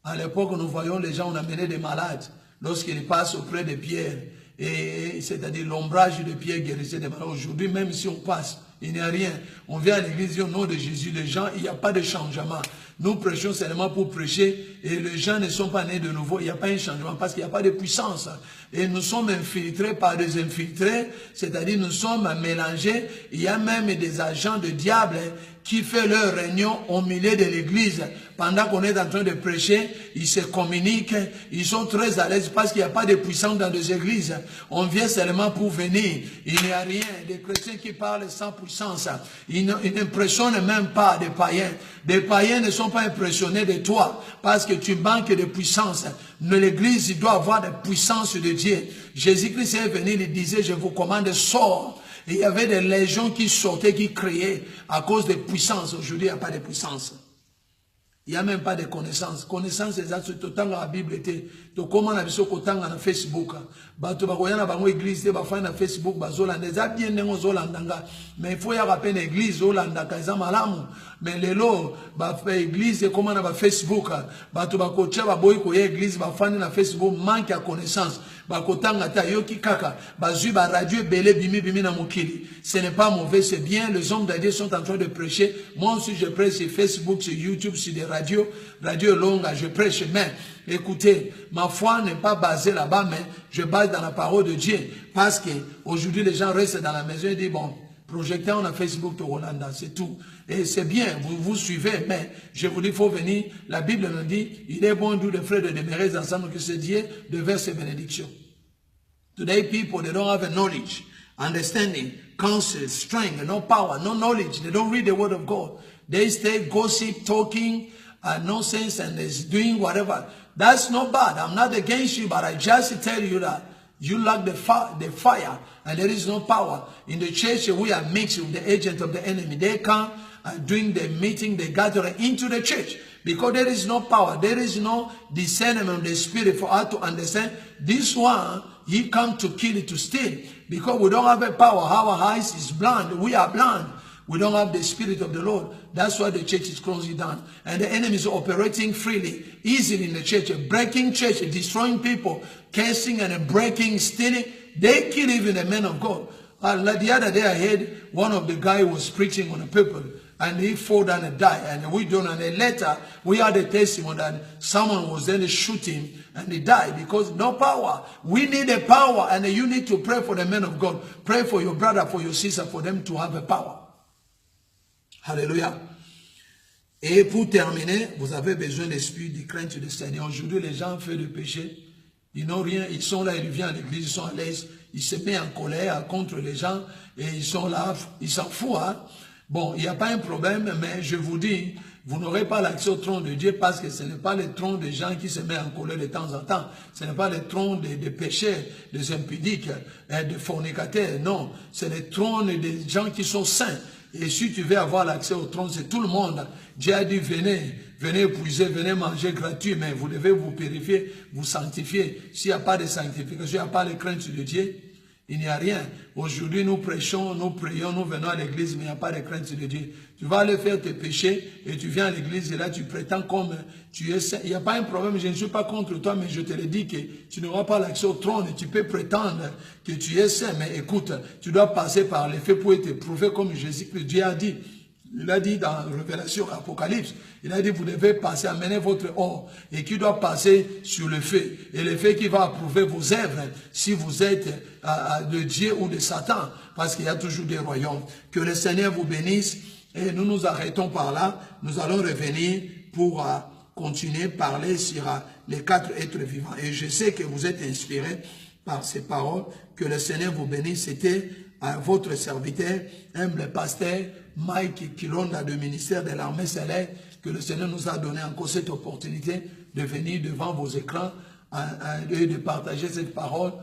Speaker 2: À l'époque, nous voyons les gens, on amenait des malades. Lorsqu'ils passent auprès de Pierre, et c'est-à-dire l'ombrage de Pierre guérissait des malades. Aujourd'hui, même si on passe, il n'y a rien. On vient à l'église au nom de Jésus, les gens, il n'y a pas de changement.
Speaker 1: Nous prêchons seulement pour prêcher et les gens ne sont pas nés de nouveau. Il n'y a pas un changement parce qu'il n'y a pas de puissance. Et nous sommes infiltrés par des infiltrés, c'est-à-dire nous sommes mélangés. Il y a même des agents de diable qui font leur réunion au milieu de l'église. Pendant qu'on est en train de prêcher, ils se communiquent, ils sont très à l'aise parce qu'il n'y a pas de puissance dans les églises. On vient seulement pour venir. Il n'y a rien. Des chrétiens qui parlent sans puissance. Ils n'impressionnent même pas des païens. Des païens ne sont pas impressionnés de toi parce que tu manques de puissance. Mais l'église doit avoir de puissance de Dieu. Jésus-Christ est venu, il disait, je vous commande, sors. Et il y avait des légions qui sortaient, qui criaient à cause de puissance. Aujourd'hui, il n'y a pas de puissance. Il n'y a même pas de connaissance. Connaissance, c'est ça, c'est tout dans la Bible. Donc, comment on a vu ça dans Facebook? Bato bakoyana bango église, bafana Facebook, bazolanda. Ça bien nengo zolandanga. Mais il faut y avoir une église, zolandaka, ça malamu. Mais les lots, église, comment on a Facebook? Bato bakocha, baboy koye église, bafana na Facebook, manque à connaissance. Bakotanga ta yoki kaka, bazu ba radio belé bimi na mokili. Ce n'est pas mauvais, c'est bien. Les hommes de Dieu sont en train de prêcher. Moi aussi, je prêche sur Facebook, sur YouTube, sur des radios longues, je prêche. Mais écoutez, ma foi n'est pas basée là-bas, mais je base dans la parole de Dieu. Parce que aujourd'hui, les gens restent dans la maison et disent, bon, projectez on a Facebook de Rolanda, c'est tout. Et c'est bien, vous suivez, mais je vous dis, il faut venir. La Bible nous dit, il est bon, nous, les frères, de demeurer ensemble, que ce Dieu devers ses bénédictions. Today, people, they don't have a knowledge, understanding, counsel, strength, no power, no knowledge. They don't read the word of God. They stay gossip, talking, nonsense, and they're doing whatever. That's not bad. I'm not against you, but I just tell you that you lack the fire, and there is no power. In the church, we are mixed with the agent of the enemy. They come during the meeting, they gather into the church. Because there is no power, there is no discernment of the spirit for us to understand. This one, he come to kill, to steal. Because we don't have a power. Our eyes is blind. We are blind. We don't have the spirit of the Lord. That's why the church is closing down. And the enemy is operating freely, easily in the church, breaking church, destroying people, cursing and breaking, stealing. They kill even the men of God. The other day I heard one of the guy was preaching on a pulpit, and he fell down and died. And we don't. And then later we had a testimony that someone was then shooting and he died because no power. We need a power, and you need to pray for the men of God. Pray for your brother, for your sister, for them to have a power. Alléluia. Et pour terminer, vous avez besoin d'esprit de crainte du Seigneur. Aujourd'hui, les gens font du péché. Ils n'ont rien. Ils sont là, ils viennent à l'église, ils sont à l'aise. Ils se mettent en colère contre les gens et ils sont là, ils s'en foutent. Hein? Bon, il n'y a pas un problème, mais je vous dis, vous n'aurez pas l'accès au trône de Dieu parce que ce n'est pas le trône des gens qui se mettent en colère de temps en temps. Ce n'est pas le trône des pécheurs, des impudiques, des fornicateurs. Non, c'est le trône des gens qui sont saints. Et si tu veux avoir l'accès au trône, c'est tout le monde. Dieu a dit, venez épuiser, venez manger gratuit, mais vous devez vous purifier, vous sanctifier. S'il n'y a pas de sanctification, il n'y a pas de crainte de Dieu, il n'y a rien. Aujourd'hui, nous prêchons, nous prions, nous venons à l'église, mais il n'y a pas de crainte de Dieu. Tu vas aller faire tes péchés et tu viens à l'église et là, tu prétends comme tu es saint. Il n'y a pas un problème, je ne suis pas contre toi, mais je te le dis que tu n'auras pas l'accès au trône et tu peux prétendre que tu es saint. Mais écoute, tu dois passer par les faits pour être prouvé comme Jésus-Christ. Dieu a dit. Il a dit dans Révélation, Apocalypse, il a dit, vous devez passer, amener votre or, et qui doit passer sur le feu. Et le feu qui va approuver vos œuvres, si vous êtes de Dieu ou de Satan, parce qu'il y a toujours des royaumes. Que le Seigneur vous bénisse, et nous nous arrêtons par là. Nous allons revenir pour continuer à parler sur les 4 êtres vivants. Et je sais que vous êtes inspirés par ces paroles. Que le Seigneur vous bénisse. C'était votre serviteur, humble pasteur, Mike Kilonda du ministère de l'armée céleste, que le Seigneur nous a donné encore cette opportunité de venir devant vos écrans et de partager cette parole.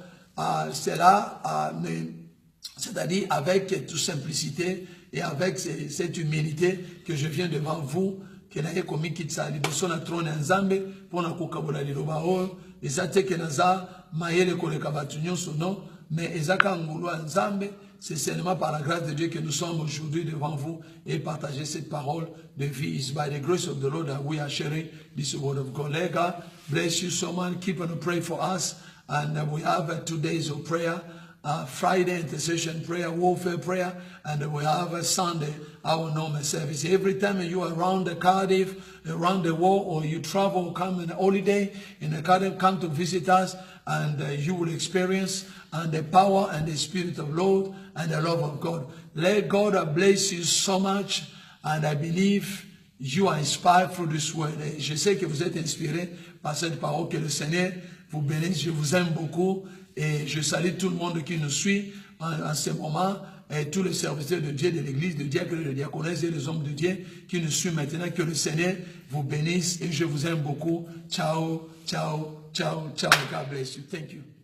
Speaker 1: C'est-à-dire avec toute simplicité et avec cette humilité que je viens devant vous, que naye komi kitsa liboso na trône nzambe pona kokabola liloba oyo ezate ke naza mayele koleka batu nyonso non, mais ezaka ngulu nzambe. C'est seulement par la grâce de Dieu que nous sommes aujourd'hui devant vous et partager cette parole de vie. It's by the grace of the Lord that we are sharing this word of God. Let God bless you so much. Keep on praying for us. And we have 2 days of prayer. Friday intercession prayer, warfare prayer, and we have a Sunday, our normal service. Every time you are around the Cardiff, around the world, or you travel, come on a holiday in the Cardiff, come to visit us, and you will experience the power and the Spirit of Lord and the love of God. Let God bless you so much, and I believe you are inspired through this word. Et je sais que vous êtes inspiré par cette parole. Que le Seigneur vous bénisse. Je vous aime beaucoup. Et je salue tout le monde qui nous suit en ce moment, et tous les serviteurs de Dieu, de l'église, de diacres, de diaconesses et les hommes de Dieu qui nous suivent maintenant. Que le Seigneur vous bénisse et je vous aime beaucoup. Ciao, ciao, ciao, ciao. God bless you. Thank you.